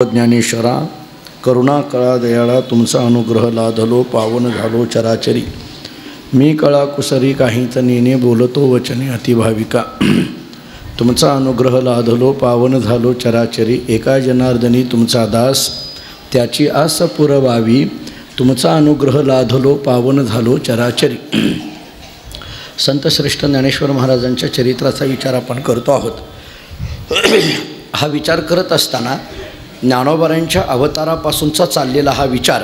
ज्ञानेश्वरा करुणा कळा दयाळा तुमचा अनुग्रह लाधलो पावन झालो चराचरी मी कळा कुसरी काहीच नेने बोलतो वचने अतिभाविका तुमचा अनुग्रह लाधलो पावन झालो चराचरी एका जनार्दनी तुमचा दास त्याची आस पुरवावी तुमचा अनुग्रह लाधलो पावन झालो चराचरी। संतश्रेष्ठ ज्ञानेश्वर महाराजांच्या चरित्राचा विचार आपण करतो आहोत। हा विचार करत असताना ज्ञानोबांच्या अवतारापासूनचा चाललेला हा विचार,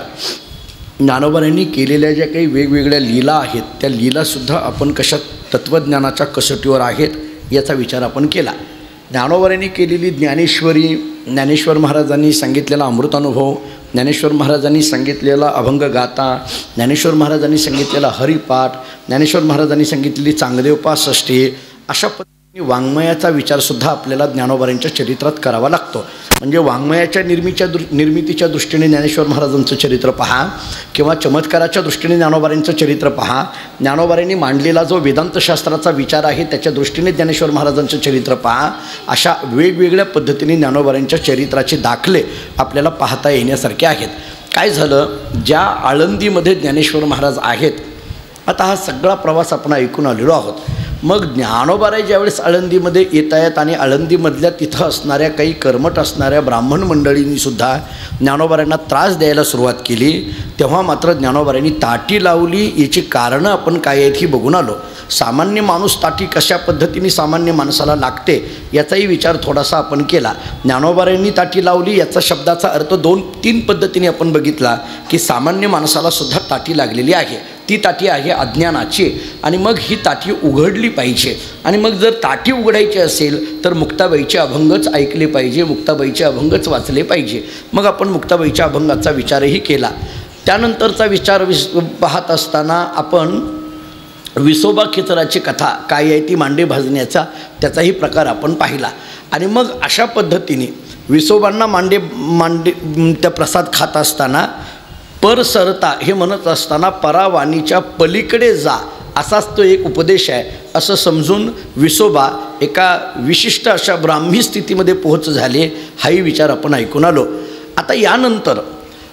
ज्ञानोबांनी केलेल्या ज्या काही वेगवेगळ्या लीला आहेत त्या लीलासुद्धा आपण कशा तत्त्वज्ञानाच्या कसोटीवर आहेत याचा विचार आपण केला। ज्ञानोबांनी केलेली ज्ञानेश्वरी, ज्ञानेश्वर महाराजांनी सांगितलेला अमृतानुभव, ज्ञानेश्वर महाराजांनी सांगितलेला अभंगगाथा, ज्ञानेश्वर महाराजांनी सांगितलेला हरिपाठ, ज्ञानेश्वर महाराजांनी सांगितलेली चांगदेव पासष्टी, अशा पद्धतीने वाङ्मयाचा विचारसुद्धा आपल्याला ज्ञानोबांच्या चरित्रात करावा लागतो। म्हणजे वाङ्मयाच्या निर्मितीच्या दृष्टीने ज्ञानेश्वर महाराजांचं चरित्र पहा किंवा चमत्काराच्या दृष्टीने ज्ञानोबांचं चरित्र पहा, ज्ञानोबांनी मांडलेला जो वेदांतशास्त्राचा विचार आहे त्याच्या दृष्टीने ज्ञानेश्वर महाराजांचं चरित्र पहा, अशा वेगवेगळ्या पद्धतीने ज्ञानोबांच्या चरित्राचे दाखले आपल्याला पाहता येण्यासारखे आहेत। काय झालं, ज्या आळंदीमध्ये ज्ञानेश्वर महाराज आहेत, आता हा सगळा प्रवास आपण ऐकून आलेलो आहोत। मग ज्ञानोबाराय ज्यावेळेस आळंदीमध्ये येत आहेत आणि आळंदीमधल्या तिथं असणाऱ्या काही कर्मठ असणाऱ्या ब्राह्मण मंडळींनीसुद्धा ज्ञानोबारायांना त्रास द्यायला सुरुवात केली, तेव्हा मात्र ज्ञानोबारायांनी ताटी लावली। याची कारणं आपण काय आहेत ही बघून आलो। सामान्य माणूस ताटी कशा पद्धतीने सामान्य माणसाला लागते याचाही विचार थोडासा आपण केला। ज्ञानोबारायांनी ताटी लावली याचा शब्दाचा अर्थ 2-3 पद्धतीने आपण बघितला की सामान्य माणसाला सुद्धा ताटी लागलेली आहे। ती ताटी आहे अज्ञानाची आणि मग ही ताटी उघडली पाहिजे। आणि मग जर ताटी उघडायची असेल तर मुक्ताबाईचे अभंगच ऐकले पाहिजे, मुक्ताबाईचे अभंगच वाचले पाहिजे। मग आपण मुक्ताबाईच्या अभंगाचा विचारही केला। त्यानंतरचा विचार पाहत असताना आपण विसोबा खेचराची कथा काय आहे ती मांडे भाजण्याचा त्याचाही प्रकार आपण पाहिला। आणि मग अशा पद्धतीने विसोबांना मांडे त्या प्रसाद खात असताना पर सरता हे म्हणत असताना परावाणीच्या पलीकडे जा असाच तो एक उपदेश आहे असं समजून विसोबा एका विशिष्ट अशा ब्राह्मी स्थितीमध्ये पोहोच झाले, हाही विचार आपण ऐकून आलो। आता यानंतर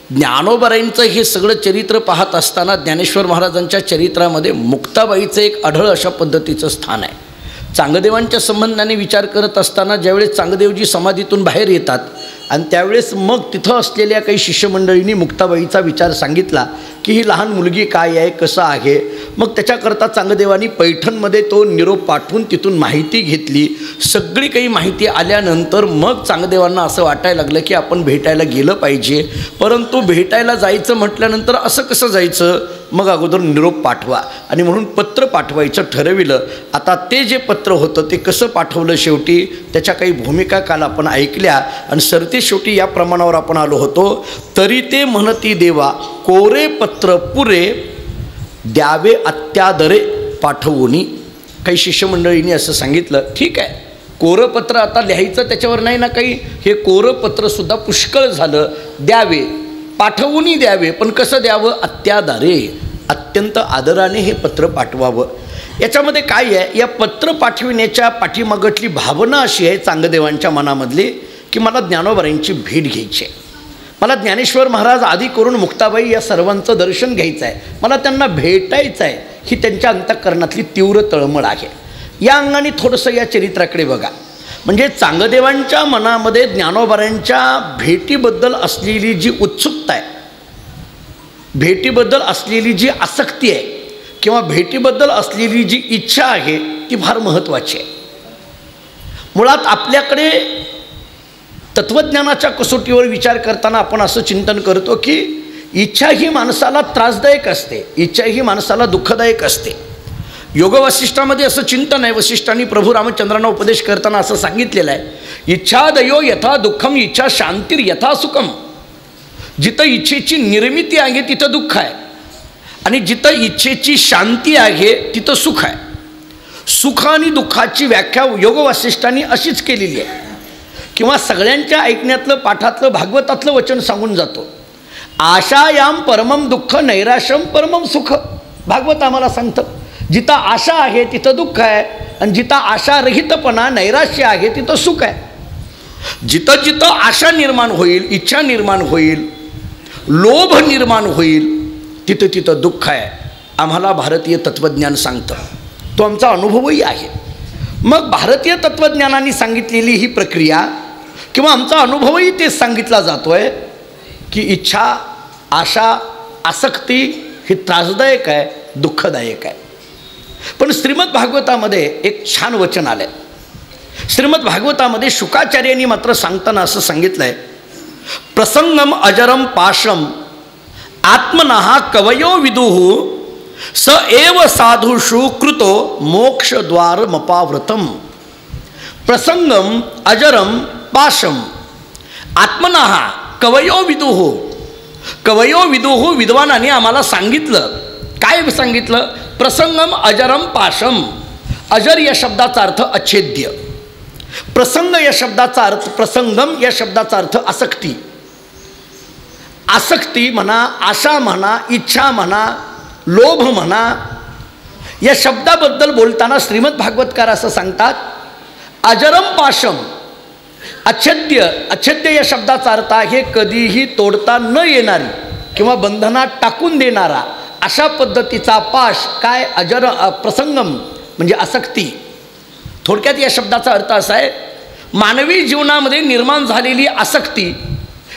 ज्ञानोबारायांचं हे सगळं चरित्र पाहत असताना ज्ञानेश्वर महाराजांच्या चरित्रामध्ये मुक्ताबाईचं एक आढळ अशा पद्धतीचं स्थान आहे। चांगदेवांच्या संबंधाने विचार करत असताना ज्यावेळेस चांगदेवजी समाधीतून बाहेर येतात आणि त्यावेळेस मग तिथं असलेल्या काही शिष्यमंडळींनी मुक्ताबाईचा विचार सांगितला की ही लहान मुलगी काय आहे, कसं आहे। मग त्याच्याकरता चांगदेवांनी पैठणमध्ये तो निरोप पाठवून तिथून माहिती घेतली। सगळी काही माहिती आल्यानंतर मग चांगदेवांना असं वाटायला लागलं की आपण भेटायला गेलं पाहिजे, परंतु भेटायला जायचं म्हटल्यानंतर असं कसं जायचं, मग अगोदर निरोप पाठवा आणि म्हणून पत्र पाठवायचं ठरविलं। आता ते जे पत्र होतं ते कसं पाठवलं शेवटी त्याच्या काही भूमिका काल आपण ऐकल्या आणि सरते शेवटी या प्रमाणावर आपण आलो होतो। तरी ते म्हणती देवा कोरे पत्र पुरे द्यावे अत्यादरे पाठवूनी। काही शिष्यमंडळींनी असं सांगितलं, ठीक आहे कोरं पत्र आता लिहायचं त्याच्यावर नाही ना काही, हे कोरं पत्रसुद्धा पुष्कळ झालं, द्यावे पाठवूनी द्यावे, पण कसं द्यावं, अत्यादरे अत्यंत आदराने हे पत्र पाठवावं। याच्यामध्ये काय आहे, या पत्र पाठविण्याच्या पाठीमागटली भावना अशी आहे चांगदेवांच्या मनामधली की मला ज्ञानोबारायांची भेट घ्यायची आहे, मला ज्ञानेश्वर महाराज आदी करून मुक्ताबाई या सर्वांचं दर्शन घ्यायचं आहे, मला त्यांना भेटायचं आहे, ही त्यांच्या अंतःकरणातली तीव्र तळमळ आहे। या अंगाने थोडंसं या चरित्राकडे बघा। म्हणजे चांगदेवांच्या मनामध्ये ज्ञानोबारायांच्या भेटीबद्दल असलेली जी उत्सुकता आहे, भेटीबद्दल असलेली जी आसक्ती आहे किंवा भेटीबद्दल असलेली जी इच्छा आहे ती फार महत्त्वाची आहे। मुळात आपल्याकडे तत्त्वज्ञानाच्या कसोटीवर विचार करताना आपण असं चिंतन करतो की इच्छा ही माणसाला त्रासदायक असते, इच्छा ही माणसाला दुःखदायक असते। योगवसिष्ठामध्ये असं चिंतन आहे, वसिष्ठांनी प्रभू रामचंद्रांना उपदेश करताना असं सांगितलेलं आहे, इच्छादयो यथा दुःखम इच्छा शांतीर यथा सुखम। जिथं इच्छेची निर्मिती आहे तिथं दुःख आहे आणि जिथं इच्छेची शांती आहे तिथं सुख आहे। सुख आणि दुःखाची व्याख्या योगवसिष्ठांनी अशीच केलेली आहे किंवा सगळ्यांच्या ऐकण्यातलं पाठातलं भागवतातलं वचन सांगून जातो, आशायाम परमम दुःख नैराश्यम परमम सुख। भागवत आम्हाला सांगतं जिथं आशा आहे तिथं दुःख आहे आणि जिथं आशारहितपणा नैराश्य आहे तिथं सुख आहे। जिथं जिथं आशा निर्माण होईल, इच्छा निर्माण होईल, लोभ निर्माण होईल, तिथं तिथं दुःख आहे. आम्हाला भारतीय तत्त्वज्ञान सांगतं, तो आमचा अनुभवही आहे. मग भारतीय तत्त्वज्ञानाने सांगितलेली ही प्रक्रिया किंवा आमचा अनुभवही तेच सांगितला जातोय की इच्छा, आशा, आसक्ती ही त्रासदायक आहे, दुःखदायक आहे. पण श्रीमद भागवतामध्ये एक छान वचन आलं आहे. श्रीमद भागवतामध्ये शुकाचार्यांनी मात्र सांगताना असं सांगितलं आहे, प्रसंगम अजरम पाशम आत्मनः कवयो विदुः स एव साधुषु कृतो मोक्षद्वारमपावृतम. प्रसंगम अजरम पाशम आत्मनः कवयो विदुः. कवयो विदुः विद्वानाने आम्हाला सांगितलं. काय सांगितलं? प्रसंगम अजरम पाशम. अजर या शब्दाचा अर्थ अच्छेद्य. प्रसंग या शब्दाचा अर्थ, प्रसंगम या शब्दाचा अर्थ आसक्ती. आसक्ती म्हणा, आशा म्हणा, इच्छा म्हणा, लोभ म्हणा, या शब्दाबद्दल बोलताना श्रीमद भागवतकार असं सांगतात, अजरम पाशम. अच्छेद्य, अच्छेद्य या शब्दाचा अर्थ आहे कधीही तोडता न येणारी किंवा बंधनात टाकून देणारा अशा पद्धतीचा पाश. काय? अजर, प्रसंगम म्हणजे आसक्ती. थोडक्यात या शब्दाचा अर्थ असा आहे, मानवी जीवनामध्ये निर्माण झालेली आसक्ती,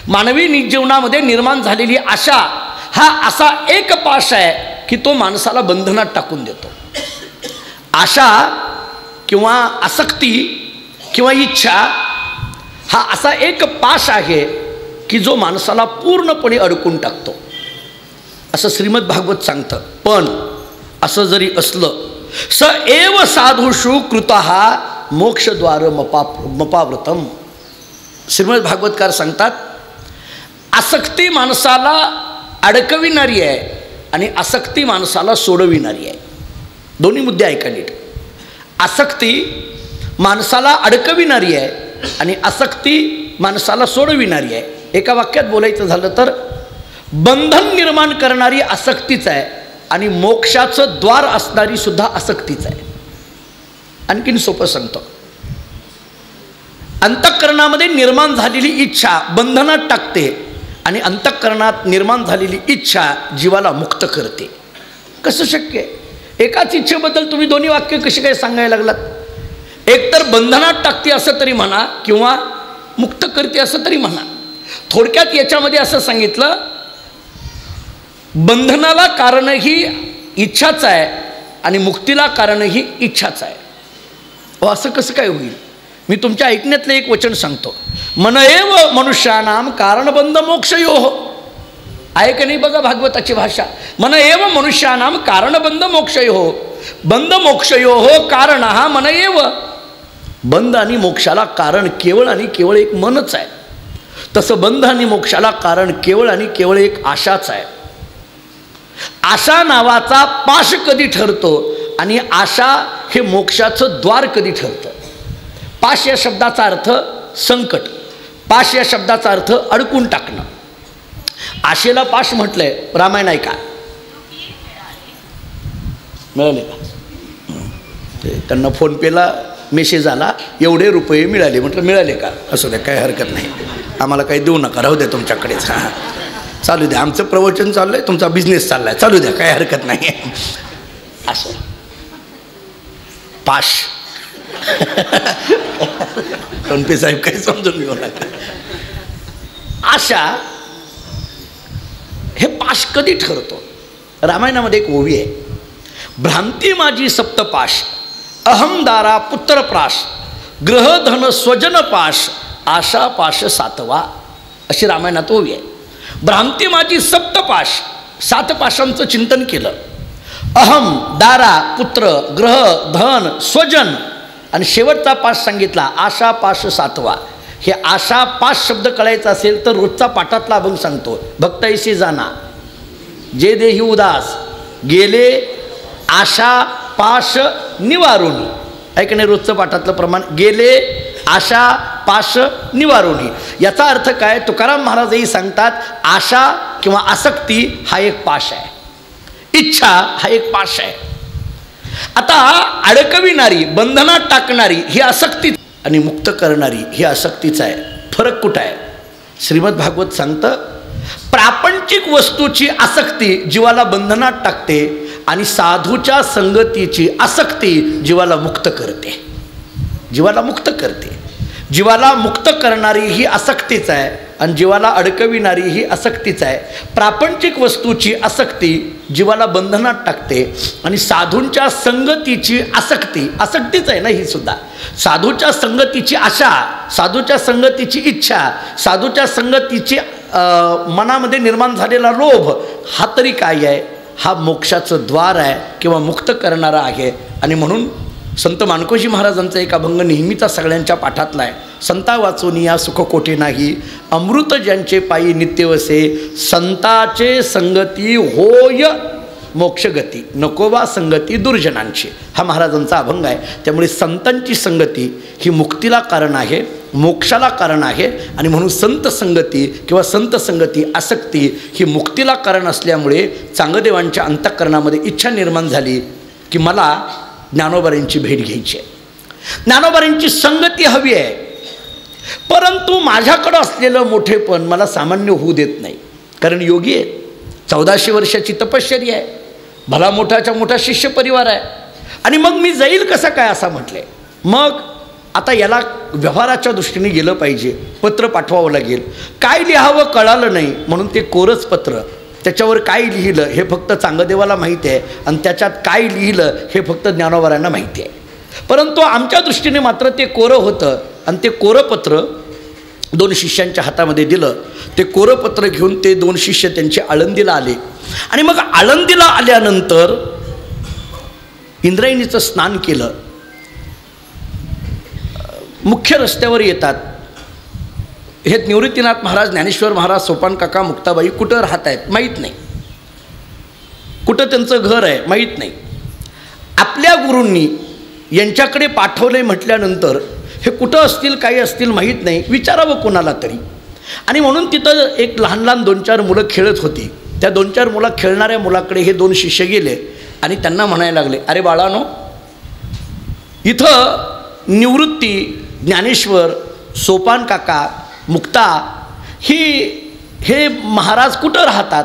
मानवी जीवनामध्ये निर्माण झालेली आशा हा असा एक पाश आहे की तो माणसाला बंधनात टाकून देतो. आशा किंवा आसक्ती किंवा इच्छा हा असा एक पाश आहे की जो माणसाला पूर्णपणे अडकून टाकतो, असं श्रीमद भागवत सांगतं. पण असं जरी असलं, स एव साधुषु कृतः मोक्षद्वार मपावृतम. श्रीमद भागवतकार सांगतात, आसक्ती माणसाला अडकविणारी आहे आणि आसक्ती माणसाला सोडविणारी आहे. दोन्ही मुद्दे ऐका नीट. आसक्ती माणसाला अडकविणारी आहे आणि आसक्ती माणसाला सोडविणारी आहे. एका वाक्यात बोलायचं झालं तर बंधन निर्माण करणारी आसक्तीच आहे आणि मोक्षाचं द्वार असणारी सुद्धा आसक्तीच आहे. आणखीन सोपं सांगतो, अंतःकरणामध्ये निर्माण झालेली इच्छा बंधनात टाकते आणि अंतःकरणात निर्माण झालेली इच्छा जीवाला मुक्त करते. कसं शक्य आहे? एकाच इच्छेबद्दल तुम्ही दोन्ही वाक्य कशी काय सांगायला लागलात? एकतर बंधनात टाकते असं तरी म्हणा किंवा मुक्त करते असं तरी म्हणा. थोडक्यात याच्यामध्ये असं सांगितलं, बंधनाला कारणही इच्छाच आहे आणि मुक्तीला कारणही इच्छाच आहे. असं कसं काय होईल? मी तुमच्या ऐकण्यातलं एक वचन सांगतो, मन एव मनुष्यानाम कारणबंध मोक्षयोः. आहे का नाही बघा भागवताची भाषा. मन एव मनुष्यानाम कारणबंध मोक्षयोः. बंध मोक्षयोः कारणः मन एव. बंध आणि मोक्षाला कारण केवळ आणि केवळ एक मनच आहे. तसं बंध आणि मोक्षाला कारण केवळ आणि केवळ एक आशाच आहे. आशा नावाचा पाश कधी ठरतो आणि आशा हे मोक्षाचं द्वार कधी ठरतं? पाश या शब्दाचा अर्थ संकट, पाश या शब्दाचा अर्थ अडकून टाकणं. आशेला पाश म्हटलंय. रामायण ऐका. मिळाले का? त्यांना फोनपेला मेसेज आला, एवढे रुपये मिळाले. म्हटलं मिळाले का? असू द्या, काही हरकत नाही, आम्हाला काही देऊ नका, राहू द्या तुमच्याकडेच. हां, चालू द्या, आमचं प्रवचन चाललं आहे, तुमचा बिझनेस चालला आहे, चालू द्या, काही हरकत नाही. असं पाश. फोनपे साहेब काही समजून घेऊ नका. आशा हे पाश कधी ठरतो? रामायणामध्ये एक ओवी आहे, भ्रांती माझी सप्तपाश, अहमदारा पुत्रप्राश, ग्रहधन स्वजन पाश, आशा पाश सातवा. अशी रामायणात ओवी आहे. भ्रांती माझी सप्तपाश, 7 पाशांचं चिंतन केलं. अहम, दारा, पुत्र, ग्रह, धन, स्वजन आणि शेवटचा पाश सांगितला आशा पाश सातवा. हे आशा पाश शब्द कळायचा असेल तर रोजचा पाठातला अभंग सांगतो, भक्ताईशी जाना जे देही उदास, गेले आशा पाश निवारुणी. ऐकणे रोजचं पाठातलं प्रमाण, गेले आशा पाश निवारुणी. याचा अर्थ काय? तुकाराम महाराजही सांगतात, आशा किंवा आसक्ती हा एक पाश आहे, इच्छा हा एक पाश आहे. आता अडकविणारी, बंधनात टाकणारी ही आसक्ती. आणि मुक्त करणारी ही आसक्तीच आहे. फरक कुठं आहे? श्रीमद भागवत सांगतं, प्रापंचिक वस्तूची आसक्ती जीवाला बंधनात टाकते आणि साधूच्या संगतीची आसक्ती जीवाला मुक्त करते. जीवाला मुक्त करते. जीवाला मुक्त करणारी ही आसक्तीच आहे आणि जीवाला अडकविणारी ही आसक्तीच आहे. प्रापंचिक वस्तूची आसक्ती जीवाला बंधनात टाकते आणि साधूंच्या संगतीची आसक्ती, आसक्तीच आहे ना ही सुद्धा. साधूच्या संगतीची आशा, साधूच्या संगतीची इच्छा, साधूच्या संगतीची मनामध्ये निर्माण झालेला लोभ, हा तरी काय आहे? हा मोक्षाचं द्वार आहे किंवा मुक्त करणारा आहे. आणि म्हणून संत माणकोजी महाराजांचा एक अभंग नेहमीचा सगळ्यांच्या पाठातला आहे. संता वाचोनिया सुख कोठे नाही, अमृत ज्यांचे पायी नित्य वसे, संताचे संगती होय मोक्षगती, नकोबा संगती दुर्जनांची. हा महाराजांचा अभंग आहे. त्यामुळे संतांची संगती ही मुक्तीला कारण आहे, मोक्षाला कारण आहे. आणि म्हणून संत संगती किंवा संत संगती आसक्ती ही मुक्तीला कारण असल्यामुळे चांगदेवांच्या अंतःकरणामध्ये इच्छा निर्माण झाली की मला ज्ञानोबांची भेट घ्यायची आहे, ज्ञानोबांची संगती हवी आहे. परंतु माझ्याकडं असलेलं मोठेपण मला सामान्य होऊ देत नाही. कारण योगी आहे, 1400 वर्षाची तपश्चर्या आहे, भला मोठाच्या मोठा शिष्य परिवार आहे. आणि मग मी जाईल कसं काय असं म्हटले. मग आता याला व्यवहाराच्या दृष्टीने गेलं पाहिजे, पत्र पाठवावं लागेल. काय लिहावं कळालं नाही म्हणून ते कोरच पत्र, त्याच्यावर काय लिहिलं हे फक्त चांगदेवाला माहिती आहे आणि त्याच्यात काय लिहिलं हे फक्त ज्ञानोबांना माहिती आहे. परंतु आमच्या दृष्टीने मात्र ते कोरं होतं आणि ते कोरपत्र 2 शिष्यांच्या हातामध्ये दिलं. ते कोरपत्र घेऊन ते 2 शिष्य त्यांचे आळंदीला आले. आणि मग आळंदीला आल्यानंतर इंद्रायणीचं स्नान केलं. मुख्य रस्त्यावर येतात. हे निवृत्तीनाथ महाराज, ज्ञानेश्वर महाराज, सोपान काका, मुक्ताबाई कुठं राहत आहेत माहीत नाही, कुठं त्यांचं घर आहे माहीत नाही. आपल्या गुरूंनी यांच्याकडे पाठवले म्हटल्यानंतर हे कुठं असतील, काही असतील माहीत नाही, विचारावं कोणाला तरी. आणि म्हणून तिथं एक लहान लहान 2-4 मुलं खेळत होती. त्या 2-4 मुलं खेळणाऱ्या मुलाकडे हे 2 शिष्य गेले आणि त्यांना म्हणायला लागले, अरे बाळानो, इथं निवृत्ती, ज्ञानेश्वर, सोपान काका, मुक्ता हे महाराज कुठं राहतात,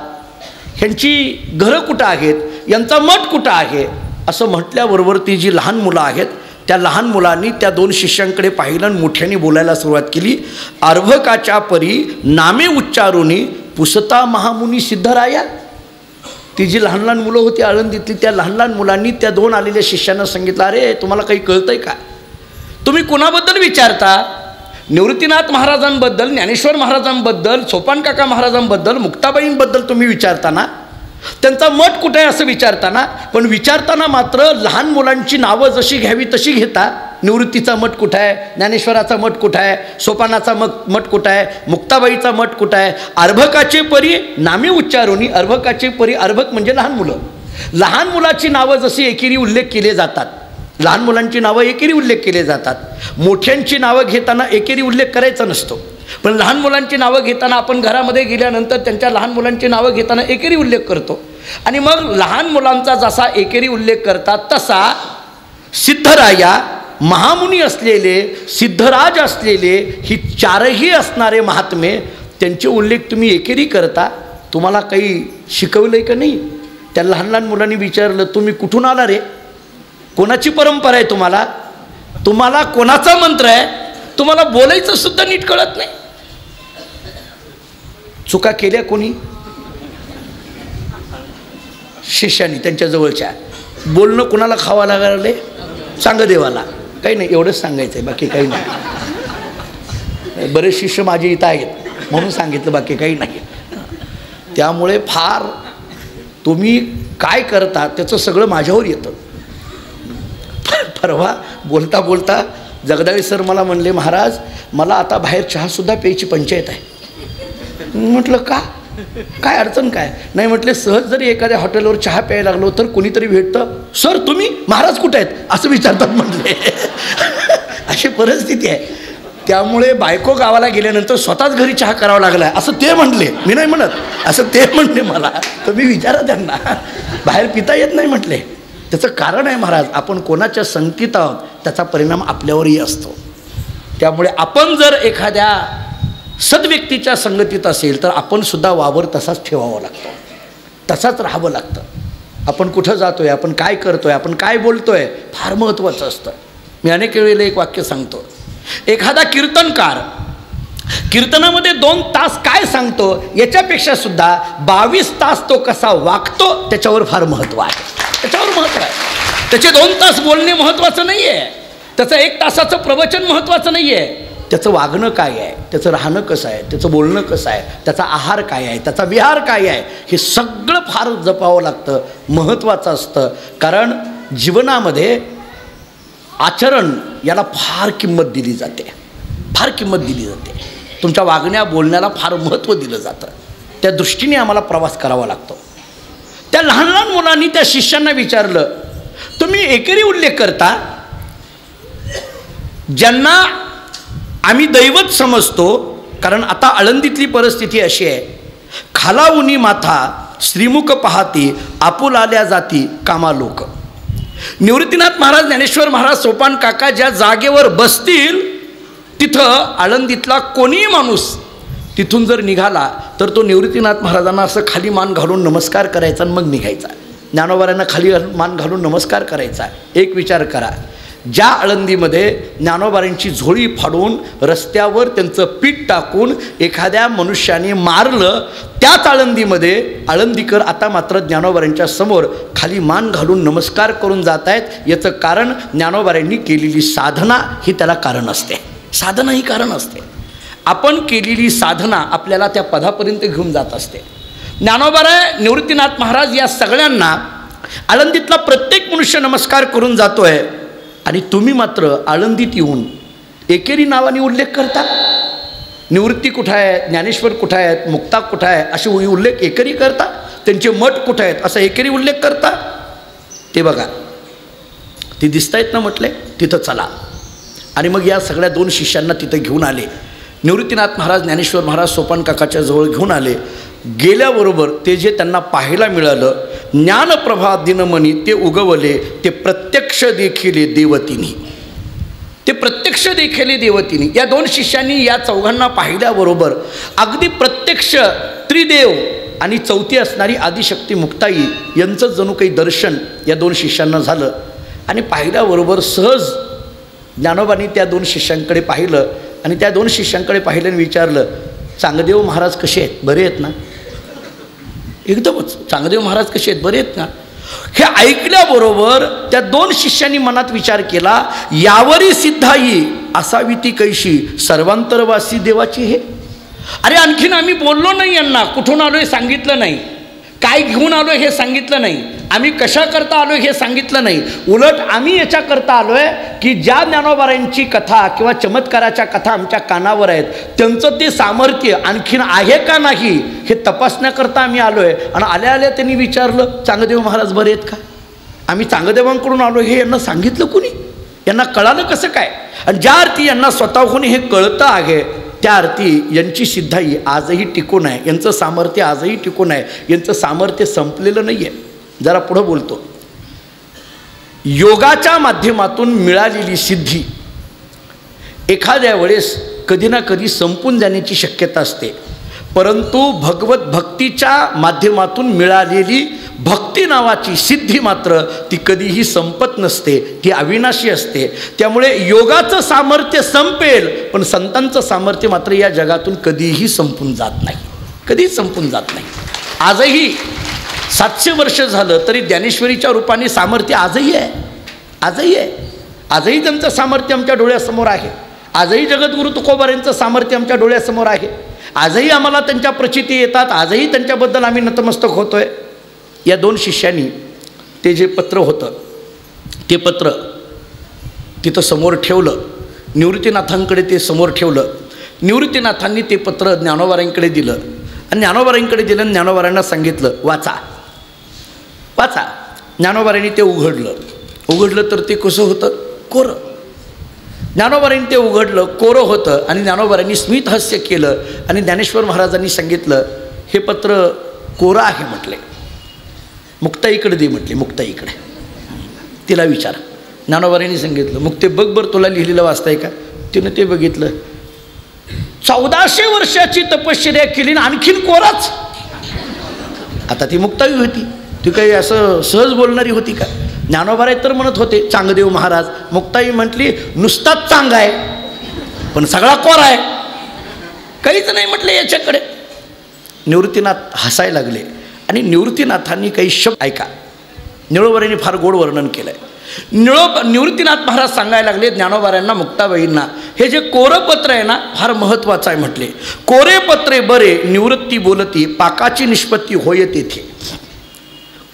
ह्यांची घरं कुठं आहेत, यांचा मठ कुठं आहे, असं म्हटल्याबरोबर ती जी लहान मुलं आहेत त्या लहान मुलांनी त्या 2 शिष्यांकडे पाहिलं आणि मोठ्याने बोलायला सुरुवात केली. अर्भकाच्या परी नामे उच्चारुनी पुसता महामुनी सिद्धराया. ती जी लहान लहान मुलं होती आळंदीतली, त्या लहान लहान मुलांनी त्या 2 आलेल्या शिष्यांना सांगितलं, अरे तुम्हाला काही कळतंय का? तुम्ही कोणाबद्दल विचारता? निवृत्तीनाथ महाराजांबद्दल, ज्ञानेश्वर महाराजांबद्दल, सोपान काका महाराजांबद्दल, मुक्ताबाईंबद्दल तुम्ही विचारताना, त्यांचा मठ कुठे आहे असं विचारताना, पण विचारताना मात्र लहान मुलांची नावं जशी घ्यावी तशी घेता. निवृत्तीचा मठ कुठं आहे, ज्ञानेश्वराचा मठ कुठं आहे, सोपानाचा मठ कुठं आहे, मुक्ताबाईचा मठ कुठं आहे. अर्भकाचे परी नामे उच्चारुनी, अर्भकाचे परी, अर्भक म्हणजे लहान मुलं, लहान मुलाची नावं जशी एकेरी उल्लेख केले जातात, लहान मुलांची नावं एकेरी उल्लेख केले जातात. मोठ्यांची नावं घेताना एकेरी उल्लेख करायचा नसतो, पण लहान मुलांची नावं घेताना आपण घरामध्ये गेल्यानंतर त्यांच्या लहान मुलांची नावं घेताना एकेरी उल्लेख करतो. आणि मग लहान मुलांचा जसा एकेरी उल्लेख करतात तसा सिद्धराया, महामुनी असलेले, सिद्धराज असलेले, ही 4ही असणारे महात्मे, त्यांचे उल्लेख तुम्ही एकेरी करता. तुम्हाला काही शिकवलंय का नाही? त्या लहान लहान मुलांनी विचारलं, तुम्ही कुठून आला रे? कोणाची परंपरा आहे तुम्हाला? तुम्हाला कोणाचा मंत्र आहे? तुम्हाला बोलायचं सुद्धा नीट कळत नाही. चुका केल्या कोणी? शिष्यांनी, त्यांच्या जवळच्या. बोलणं कोणाला खावा लागले? चांगदेवाला. काही नाही, एवढंच सांगायचं आहे, बाकी काही नाही. बरेच शिष्य माझे इथं आहेत म्हणून सांगितलं, बाकी काही नाही. त्यामुळे फार तुम्ही काय करता त्याचं सगळं माझ्यावर येतं. परवा बोलता बोलता जगदाळे सर मला म्हणले, महाराज मला आता बाहेर चहासुद्धा प्यायची पंचायत आहे. म्हटलं का? काय अडचण काय? नाही म्हटले, सहज जरी एखाद्या हॉटेलवर चहा प्यायला लागलो तर कोणीतरी भेटतं, सर तुम्ही महाराज कुठे आहेत असं विचारतात म्हटले. अशी परिस्थिती आहे. त्यामुळे बायको गावाला गेल्यानंतर स्वतःच घरी चहा करावा लागला असं ते म्हटले. मी नाही म्हणत, असं ते म्हणले मला. तुम्ही विचारा त्यांना, बाहेर पिता येत नाही म्हटले. त्याचं कारण आहे महाराज, आपण कोणाच्या संगतीत आहोत त्याचा परिणाम आपल्यावरही असतो. त्यामुळे आपण जर एखाद्या सद्व्यक्तीच्या संगतीत असेल तर आपण सुद्धा वावर तसाच ठेवावा लागतो, तसाच राहावं लागतं. आपण कुठं जातो आहे, आपण काय करतो आहे, आपण काय बोलतो आहे, फार महत्त्वाचं असतं. मी अनेक वेळेला एक वाक्य सांगतो, एखादा कीर्तनकार कीर्तनामध्ये 2 तास काय सांगतो याच्यापेक्षा सुद्धा 22 तास तो कसा वागतो त्याच्यावर फार महत्त्व आहे. त्याच्यावर महत्त्व आहे. त्याचे 2 तास बोलणे महत्त्वाचं नाही आहे, त्याचं 1 तासाचं प्रवचन महत्त्वाचं नाही आहे, त्याचं वागणं काय आहे, त्याचं राहणं कसं आहे, त्याचं बोलणं कसं आहे, त्याचा आहार काय आहे, त्याचा विहार काय आहे, हे सगळं फार जपावं लागतं, महत्त्वाचं असतं. कारण जीवनामध्ये आचरण याला फार किंमत दिली जाते, फार किंमत दिली जाते. तुमच्या वागण्या बोलण्याला फार महत्त्व दिलं जातं. त्या दृष्टीने आम्हाला प्रवास करावा लागतो. त्या लहान लहान मुलांनी त्या शिष्यांना विचारलं, तुम्ही एकेरी उल्लेख करता, ज्यांना आम्ही दैवत समजतो, कारण आता आळंदीतली परिस्थिती अशी आहे, खाला उनी माथा श्रीमुख पाहती आपुलाल्या जाती कामा लोक. निवृत्तीनाथ महाराज, ज्ञानेश्वर महाराज, सोपान काका ज्या जागेवर बसतील तिथं आळंदीतला कोणीही माणूस तिथून जर निघाला तर तो निवृत्तीनाथ महाराजांना असं खाली मान घालून नमस्कार करायचा आणि मग निघायचा. ज्ञानोबारांना खाली मान घालून नमस्कार करायचा. एक विचार करा, ज्या आळंदीमध्ये ज्ञानोबारांची झोळी फाडून रस्त्यावर त्यांचं पीठ टाकून एखाद्या मनुष्याने मारलं, त्याच आळंदीमध्ये आळंदीकर आता मात्र ज्ञानोबारांच्या समोर खाली मान घालून नमस्कार करून जात आहेत. याचं कारण ज्ञानोबारांनी केलेली साधना ही त्याला कारण असते. साधना ही कारण असते. आपण केलेली साधना आपल्याला त्या पदापर्यंत घेऊन जात असते. ज्ञानोबाराय, निवृत्तीनाथ महाराज या सगळ्यांना आळंदीतला प्रत्येक मनुष्य नमस्कार करून जातोय आणि तुम्ही मात्र आळंदीत येऊन एकेरी नावाने उल्लेख करता. निवृत्ती कुठं आहे, ज्ञानेश्वर कुठं आहेत, मुक्ता कुठं आहे, असे उल्लेख एकेरी करता. त्यांचे मठ कुठं आहेत असा एकेरी उल्लेख करता. ते बघा, ते दिसत आहेत ना म्हटले, तिथं चला. आणि मग या सगळ्या 2 शिष्यांना तिथं घेऊन आले. निवृत्तीनाथ महाराज, ज्ञानेश्वर महाराज सोपान काकाच्या जवळ घेऊन आले. गेल्याबरोबर ते जे त्यांना पाहायला मिळालं, ज्ञानप्रभा दिनमणी ते उगवले, ते प्रत्यक्ष देखिले देवतिनी. ते प्रत्यक्ष देखिले देवतिनी. या 2 शिष्यांनी या चौघांना पाहिल्याबरोबर अगदी प्रत्यक्ष त्रिदेव आणि चौथी असणारी आदिशक्ती मुक्ताई यांचं जणू काही दर्शन या 2 शिष्यांना झालं. आणि पाहिल्याबरोबर सहज ज्ञानोबांनी त्या 2 शिष्यांकडे पाहिलं आणि त्या 2 शिष्यांकडे पाहिलं आणि विचारलं, चांगदेव महाराज कसे आहेत, बरे आहेत ना? एकदमच, चांगदेव महाराज कसे आहेत, बरे आहेत ना? हे ऐकल्याबरोबर त्या 2 शिष्यांनी मनात विचार केला, यावरी सिद्धाई असावी ती कैशी सर्वांतरवासी देवाची हे. अरे आणखीन आम्ही बोललो नाही, यांना कुठून आलोय सांगितलं नाही, काय घेऊन आलोय हे सांगितलं नाही, आम्ही कशा करता आलोय हे सांगितलं नाही. उलट आम्ही याच्याकरता आलोय की ज्या ज्ञानोबारांची कथा किंवा चमत्काराच्या कथा आमच्या कानावर आहेत, त्यांचं ते सामर्थ्य आणखीन आहे का नाही हे तपासण्याकरता आम्ही आलोय. आणि आल्या आल्या त्यांनी विचारलं, चांगदेव महाराज बरे आहेत का? आम्ही चांगदेवांकडून आलो हे यांना सांगितलं कुणी? यांना कळालं कसं काय? आणि ज्या अर्थी यांना स्वतःहून हे कळतं आहे त्या अर्थी यांची सिद्धाई आजही टिकून आहे, यांचं सामर्थ्य आजही टिकून आहे, यांचं सामर्थ्य संपलेलं नाही आहे. जरा पुढं बोलतो, योगाच्या माध्यमातून मिळालेली सिद्धी एखाद्या वेळेस कधी ना कधी संपून जाण्याची शक्यता असते, परंतु भगवत भक्तीच्या माध्यमातून मिळालेली भक्ती नावाची सिद्धी मात्र ती कधीही संपत नसते, ती अविनाशी असते. त्यामुळे योगाचं सामर्थ्य संपेल पण संतांचं सामर्थ्य मात्र या जगातून कधीही संपून जात नाही, कधीच संपून जात नाही. आजही 700 वर्ष झालं तरी ज्ञानेश्वरीच्या रूपाने सामर्थ्य आजही आहे, आजही आहे. आजही त्यांचं सामर्थ्य आमच्या डोळ्यासमोर आहे. आजही जगद्गुरु तुकोबारांचं सामर्थ्य आमच्या डोळ्यासमोर आहे. आजही आम्हाला त्यांच्या प्रचिती येतात, आजही त्यांच्याबद्दल आम्ही नतमस्तक होतोय. या 2 शिष्यांनी ते जे पत्र होतं ते पत्र तिथं समोर ठेवलं. निवृत्तीनाथांकडे ते समोर ठेवलं. निवृत्तीनाथांनी ते पत्र ज्ञानोबारांकडे दिलं आणि ज्ञानोबारांकडे दिलं आणि ज्ञानोबारांना सांगितलं, वाचा वाचा. ज्ञानोबारांनी ते उघडलं तर ते कसं होतं, कोरं. ज्ञानोबारांनी ते उघडलं, कोरं होतं आणि ज्ञानोबारांनी स्मितहास्य केलं आणि ज्ञानेश्वर महाराजांनी सांगितलं, हे पत्र कोरं आहे म्हटले, मुक्ताईकडे दे म्हटले, मुक्ताईकडे तिला विचार. ज्ञानोबारांनी सांगितलं, मुक्ते बघ बरं तुला लिहिलेलं वाचताय का? तिनं ते बघितलं. 1400 वर्षाची तपश्चर्या केली आणि आणखीन कोराच. आता ती मुक्ताई होती, ती काही असं सहज बोलणारी होती का? ज्ञानोबाराय तर म्हणत होते चांगदेव महाराज. मुक्ताई म्हटली नुसताच चांग आहे पण सगळा कोरा आहे, काहीच नाही म्हटलं याच्याकडे. निवृत्तीनाथ हसायला लागले आणि निवृत्तीनाथांनी काही शब्द ऐका. निळोबारांनी फार गोड वर्णन केलं आहे. निवृत्तीनाथ महाराज सांगायला लागले ज्ञानोबारायांना, मुक्ताबाईंना, हे जे कोरपत्र आहे ना फार महत्त्वाचं आहे म्हटले. कोरे पत्रे बरे निवृत्ती बोलती, पाकाची निष्पत्ती होय तेथे.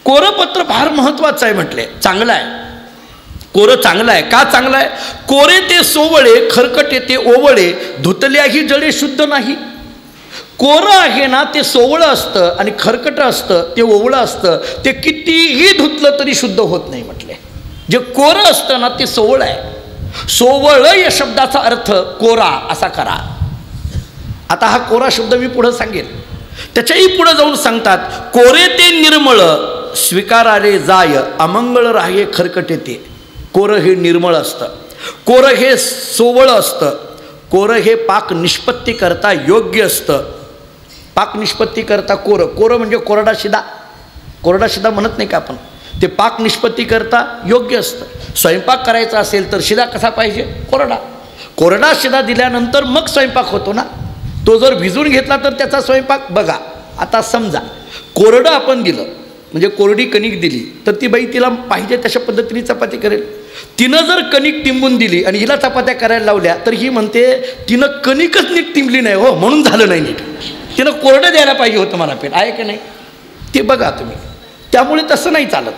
कोरपत्र फार महत्त्वाचं आहे म्हटले, चांगलं आहे. कोरं चांगलं आहे. का चांगलं आहे? कोरे ते सोवळे, खरकटे ते ओवळे, धुतल्याही जळे शुद्ध नाही. कोरं आहे ना ते सोवळं असतं आणि खरकटं असतं ते ओवळं असतं, ते कितीही धुतलं तरी शुद्ध होत नाही म्हटले. जे कोरं असतं ना ते सोवळं आहे. सोवळ या शब्दाचा अर्थ कोरा असा करा. आता हा कोरा शब्द मी पुढं सांगेन. त्याच्याही पुढं जाऊन सांगतात, कोरे ते निर्मळ स्वीकाराले जाय, अमंगळ राहे खरकटे ते. कोरं हे निर्मळ असतं, कोरं हे सोवळं असतं, कोरं हे पाक निष्पत्ती करता योग्य असतं. पाक निष्पत्ती करता कोरं, कोरं म्हणजे कोरडा शिदा, कोरडा शिदा म्हणत नाही का आपण, ते पाक निष्पत्ती करता योग्य असतं. स्वयंपाक करायचा असेल तर शिदा कसा पाहिजे? कोरडा. कोरडा शिदा दिल्यानंतर मग स्वयंपाक होतो ना. तो जर भिजून घेतला तर त्याचा स्वयंपाक बघा. आता समजा कोरडं आपण दिलं म्हणजे कोरडी कणिक दिली तर ती बाई तिला पाहिजे तशा पद्धतीने चपाती करेल. तिनं जर कणिक तिंबून दिली आणि हिला चपात्या करायला लावल्या तर ही म्हणते तिनं कणिकच नीट तिंबली नाही हो म्हणून झालं नाही नीट, तिनं कोरडं द्यायला पाहिजे होतं मला पेट. आहे की नाही? ते बघा तुम्ही. त्यामुळे तसं नाही चालत.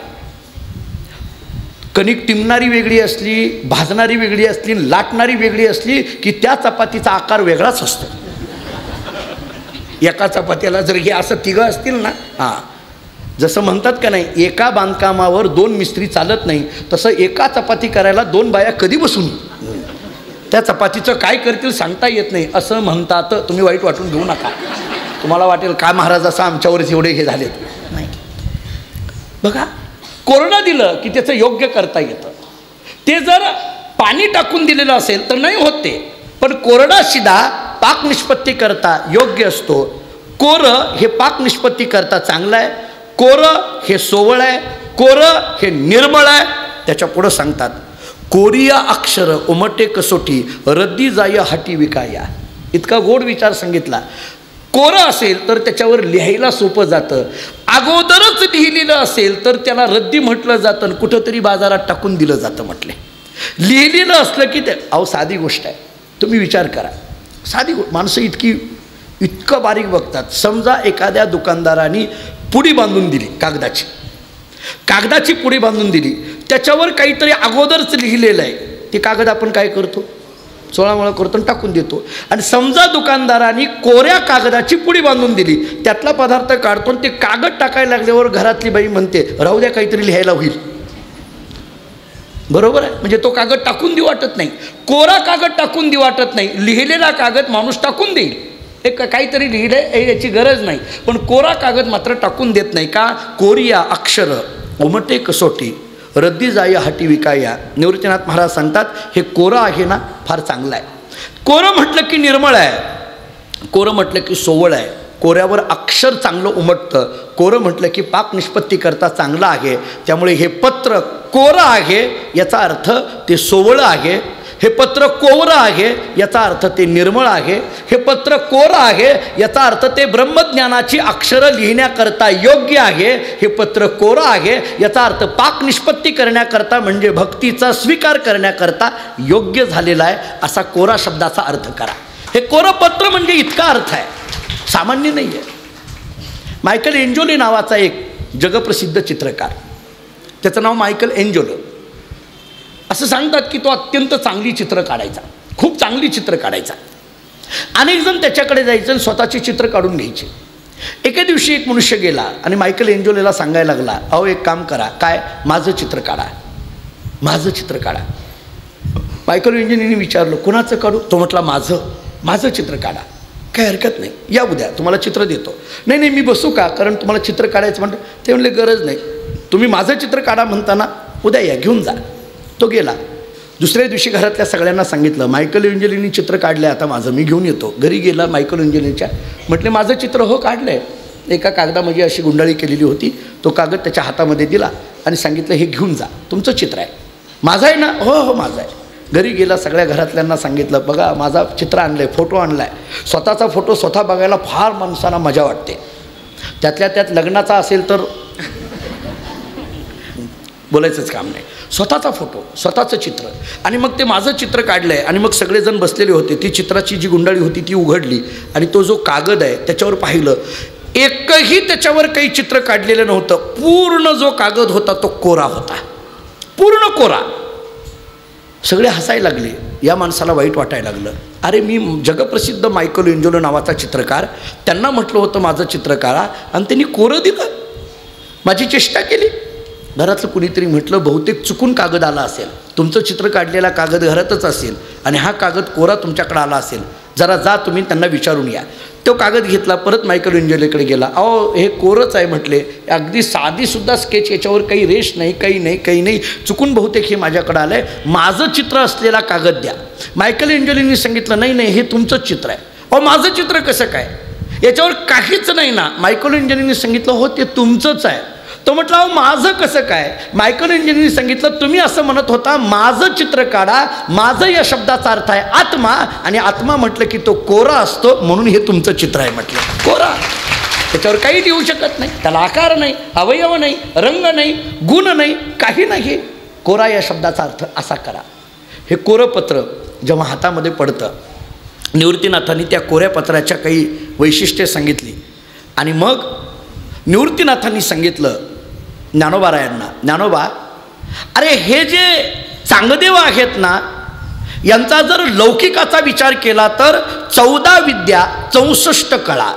कणिक तिंबणारी वेगळी असली, भाजणारी वेगळी असली, लाटणारी वेगळी असली की त्या चपातीचा आकार वेगळाच असतो. एका चपात्याला जर हे असं तिघं असतील ना, हां, जसं म्हणतात का नाही एका बांधकामावर 2 मिस्त्री चालत नाही, तसं एका चपाती करायला 2 बाया कधी बसून त्या चपातीचं काय करतील सांगता येत नाही असं म्हणतात. तुम्ही वाईट वाटून घेऊ नका. तुम्हाला वाटेल काय महाराज असं आमच्यावरच एवढे हे झालेत. नाही, बघा कोरडं दिलं की त्याचं योग्य करता येतं. ते जर पाणी टाकून दिलेलं असेल तर नाही होत ते, पण कोरडा शिदा पाक निष्पत्ती करता योग्य असतो. कोरं हे पाक निष्पत्ती करता चांगलं आहे, कोरं हे सोवळ आहे, कोरं हे निर्मळ आहे. त्याच्या पुढं सांगतात, कोरिया अक्षर उमटे कसोटी, रद्दी जाय हाटी विकाया. इतका गोड विचार सांगितला. कोरं असेल तर त्याच्यावर लिहायला सोपं जातं, अगोदरच लिहिलेलं असेल तर त्याला रद्दी म्हटलं जातं, कुठंतरी बाजारात टाकून दिलं जातं म्हटले. लिहिलेलं असलं की ते अहो साधी गोष्ट आहे. तुम्ही विचार करा, साधी माणसं इतकं बारीक बघतात. समजा एखाद्या दुकानदाराने पुडी बांधून दिली, कागदाची पुडी बांधून दिली, त्याच्यावर काहीतरी अगोदरच लिहिलेलं आहे. ते कागद आपण काय करतो? चोळामोळा करतो टाकून देतो. आणि समजा दुकानदाराने कोऱ्या कागदाची पुडी बांधून दिली, त्यातला पदार्थ काढतो, ते कागद टाकायला लागल्यावर घरातली बाई म्हणते राहू द्या काहीतरी लिहायला होईल. बरोबर आहे? म्हणजे तो कागद टाकून देऊ वाटत नाही, कोरा कागद टाकून देऊ वाटत नाही, लिहिलेला कागद माणूस टाकून देईल. एक काहीतरी लिहिलंय याची गरज नाही, पण कोरा कागद मात्र टाकून देत नाही. का? कोरिया अक्षर उमटे कसोटी, रद्दी जाय हाटी विकाया. निवृत्तीनाथ महाराज सांगतात हे कोरं आहे ना फार चांगलं आहे. कोरं म्हटलं की निर्मळ आहे, कोरं म्हटलं की सोवळ आहे, कोऱ्यावर अक्षर चांगलं उमटतं. कोरं म्हटलं की पाक निष्पत्ती करता चांगलं आहे. त्यामुळे हे पत्र कोरं आहे याचा अर्थ ते सोवळं आहे. हे पत्र कोवरं आहे याचा अर्थ ते निर्मळ आहे. हे पत्र कोरं आहे याचा अर्थ ते ब्रह्मज्ञानाची अक्षरं लिहिण्याकरता योग्य आहे. हे पत्र कोरं आहे याचा अर्थ पाक निष्पत्ती करण्याकरता म्हणजे भक्तीचा स्वीकार करण्याकरता योग्य झालेला आहे. असा कोरा शब्दाचा अर्थ करा. हे कोरं पत्र म्हणजे इतका अर्थ आहे, सामान्य नाही आहे. मायकल एंजोले नावाचा एक जगप्रसिद्ध चित्रकार, त्याचं नाव मायकल एंजोलो. असं सांगतात की तो अत्यंत चांगली चित्र काढायचा, खूप चांगली चित्र काढायचा. अनेक जण त्याच्याकडे जायचं आणि स्वतःची चित्र काढून घ्यायचे. एके दिवशी एक मनुष्य गेला आणि मायकल एंजोलेला सांगायला लागला, अहो एक काम करा, काय माझं चित्र काढा, माझं चित्र काढा. मायकल एंजोलेने विचारलं कोणाचं काढू? तो म्हटला माझं चित्र काढा. काही हरकत नाही, या उद्या तुम्हाला चित्र देतो. नाही मी बसू का? कारण तुम्हाला चित्र काढायचं म्हणतं. ते म्हणले गरज नाही, तुम्ही माझं चित्र काढा म्हणताना उद्या या घेऊन जा. तो गेला. दुसऱ्या दिवशी घरातल्या सगळ्यांना सांगितलं, मायकल एंजेलिनी चित्र काढलं आहे, आता माझं मी घेऊन येतो. घरी गेला मायकल एंजेलिनीच्या, म्हटले माझं चित्र हो काढलं आहे. एका कागदामध्ये अशी गुंडाळी केलेली होती, तो कागद त्याच्या हातामध्ये दिला आणि सांगितलं हे घेऊन जा, तुमचं चित्र आहे. माझं आहे ना? हो हो माझं आहे. घरी गेला, सगळ्या घरातल्यांना सांगितलं, बघा माझा चित्र आणलं आहे, फोटो आणला आहे. स्वतःचा फोटो स्वतः बघायला फार माणसाला मजा वाटते. त्यातल्या त्यात लग्नाचा असेल तर बोलायचंच काम नाही. स्वतःचा फोटो, स्वतःचं चित्र, आणि मग ते माझं चित्र काढलं आहे. आणि मग सगळेजण बसलेले होते. ती चित्राची जी गुंडाळी होती ती उघडली आणि तो जो कागद आहे त्याच्यावर पाहिलं. एकही त्याच्यावर काही चित्र काढलेलं नव्हतं. पूर्ण जो कागद होता तो कोरा होता, पूर्ण कोरा. सगळे हसायला लागले. या माणसाला वाईट वाटायला लागलं. अरे मी जगप्रसिद्ध मायकल एंजेलो नावाचा चित्रकार, त्यांना म्हटलं होतं माझं चित्र काढा आणि त्यांनी कोरं दिलं, माझी चेष्टा केली. घरातलं कुणीतरी म्हटलं बहुतेक चुकून कागद आला असेल, तुमचं चित्र काढलेला कागद घरातच असेल आणि हा कागद कोरा तुमच्याकडे आला असेल, जरा जा तुम्ही त्यांना विचारून या. तो कागद घेतला, परत मायकल एंजेलोकडे गेला. अहो हे कोरच आहे म्हटले, अगदी साधीसुद्धा स्केच, याच्यावर काही रेष नाही, काही नाही, चुकून बहुतेक हे माझ्याकडे आलं आहे, माझं चित्र असलेला कागद द्या. मायकल एंजेलोनी सांगितलं नाही हे तुमचंच चित्र आहे. अहो माझं चित्र कसं काय, याच्यावर काहीच नाही ना. मायकल एंजेलोनी सांगितलं हो ते तुमचंच आहे. तो म्हटलं अहो माझं कसं काय. मायकल एंजेलोनी सांगितलं तुम्ही असं म्हणत होता माझं चित्र काढा, माझं या शब्दाचा अर्थ आहे आत्मा, आणि आत्मा म्हटलं की तो कोरा असतो, म्हणून हे तुमचं चित्र आहे म्हटलं. कोरा, त्याच्यावर काही लिहू शकत नाही, त्याला आकार नाही, अवयव नाही, रंग नाही, गुण नाही, काही नाही. कोरा या शब्दाचा अर्थ असा करा. हे कोरं पत्र जेव्हा हातामध्ये पडतं, निवृत्तीनाथांनी त्या कोऱ्या पत्राच्या काही वैशिष्ट्ये सांगितली. आणि मग निवृत्तीनाथांनी सांगितलं ज्ञानोबारायांना, ज्ञानोबा अरे हे जे चांगदेव आहेत ना, यांचा जर लौकिकाचा विचार केला तर 14 विद्या 64 कळा,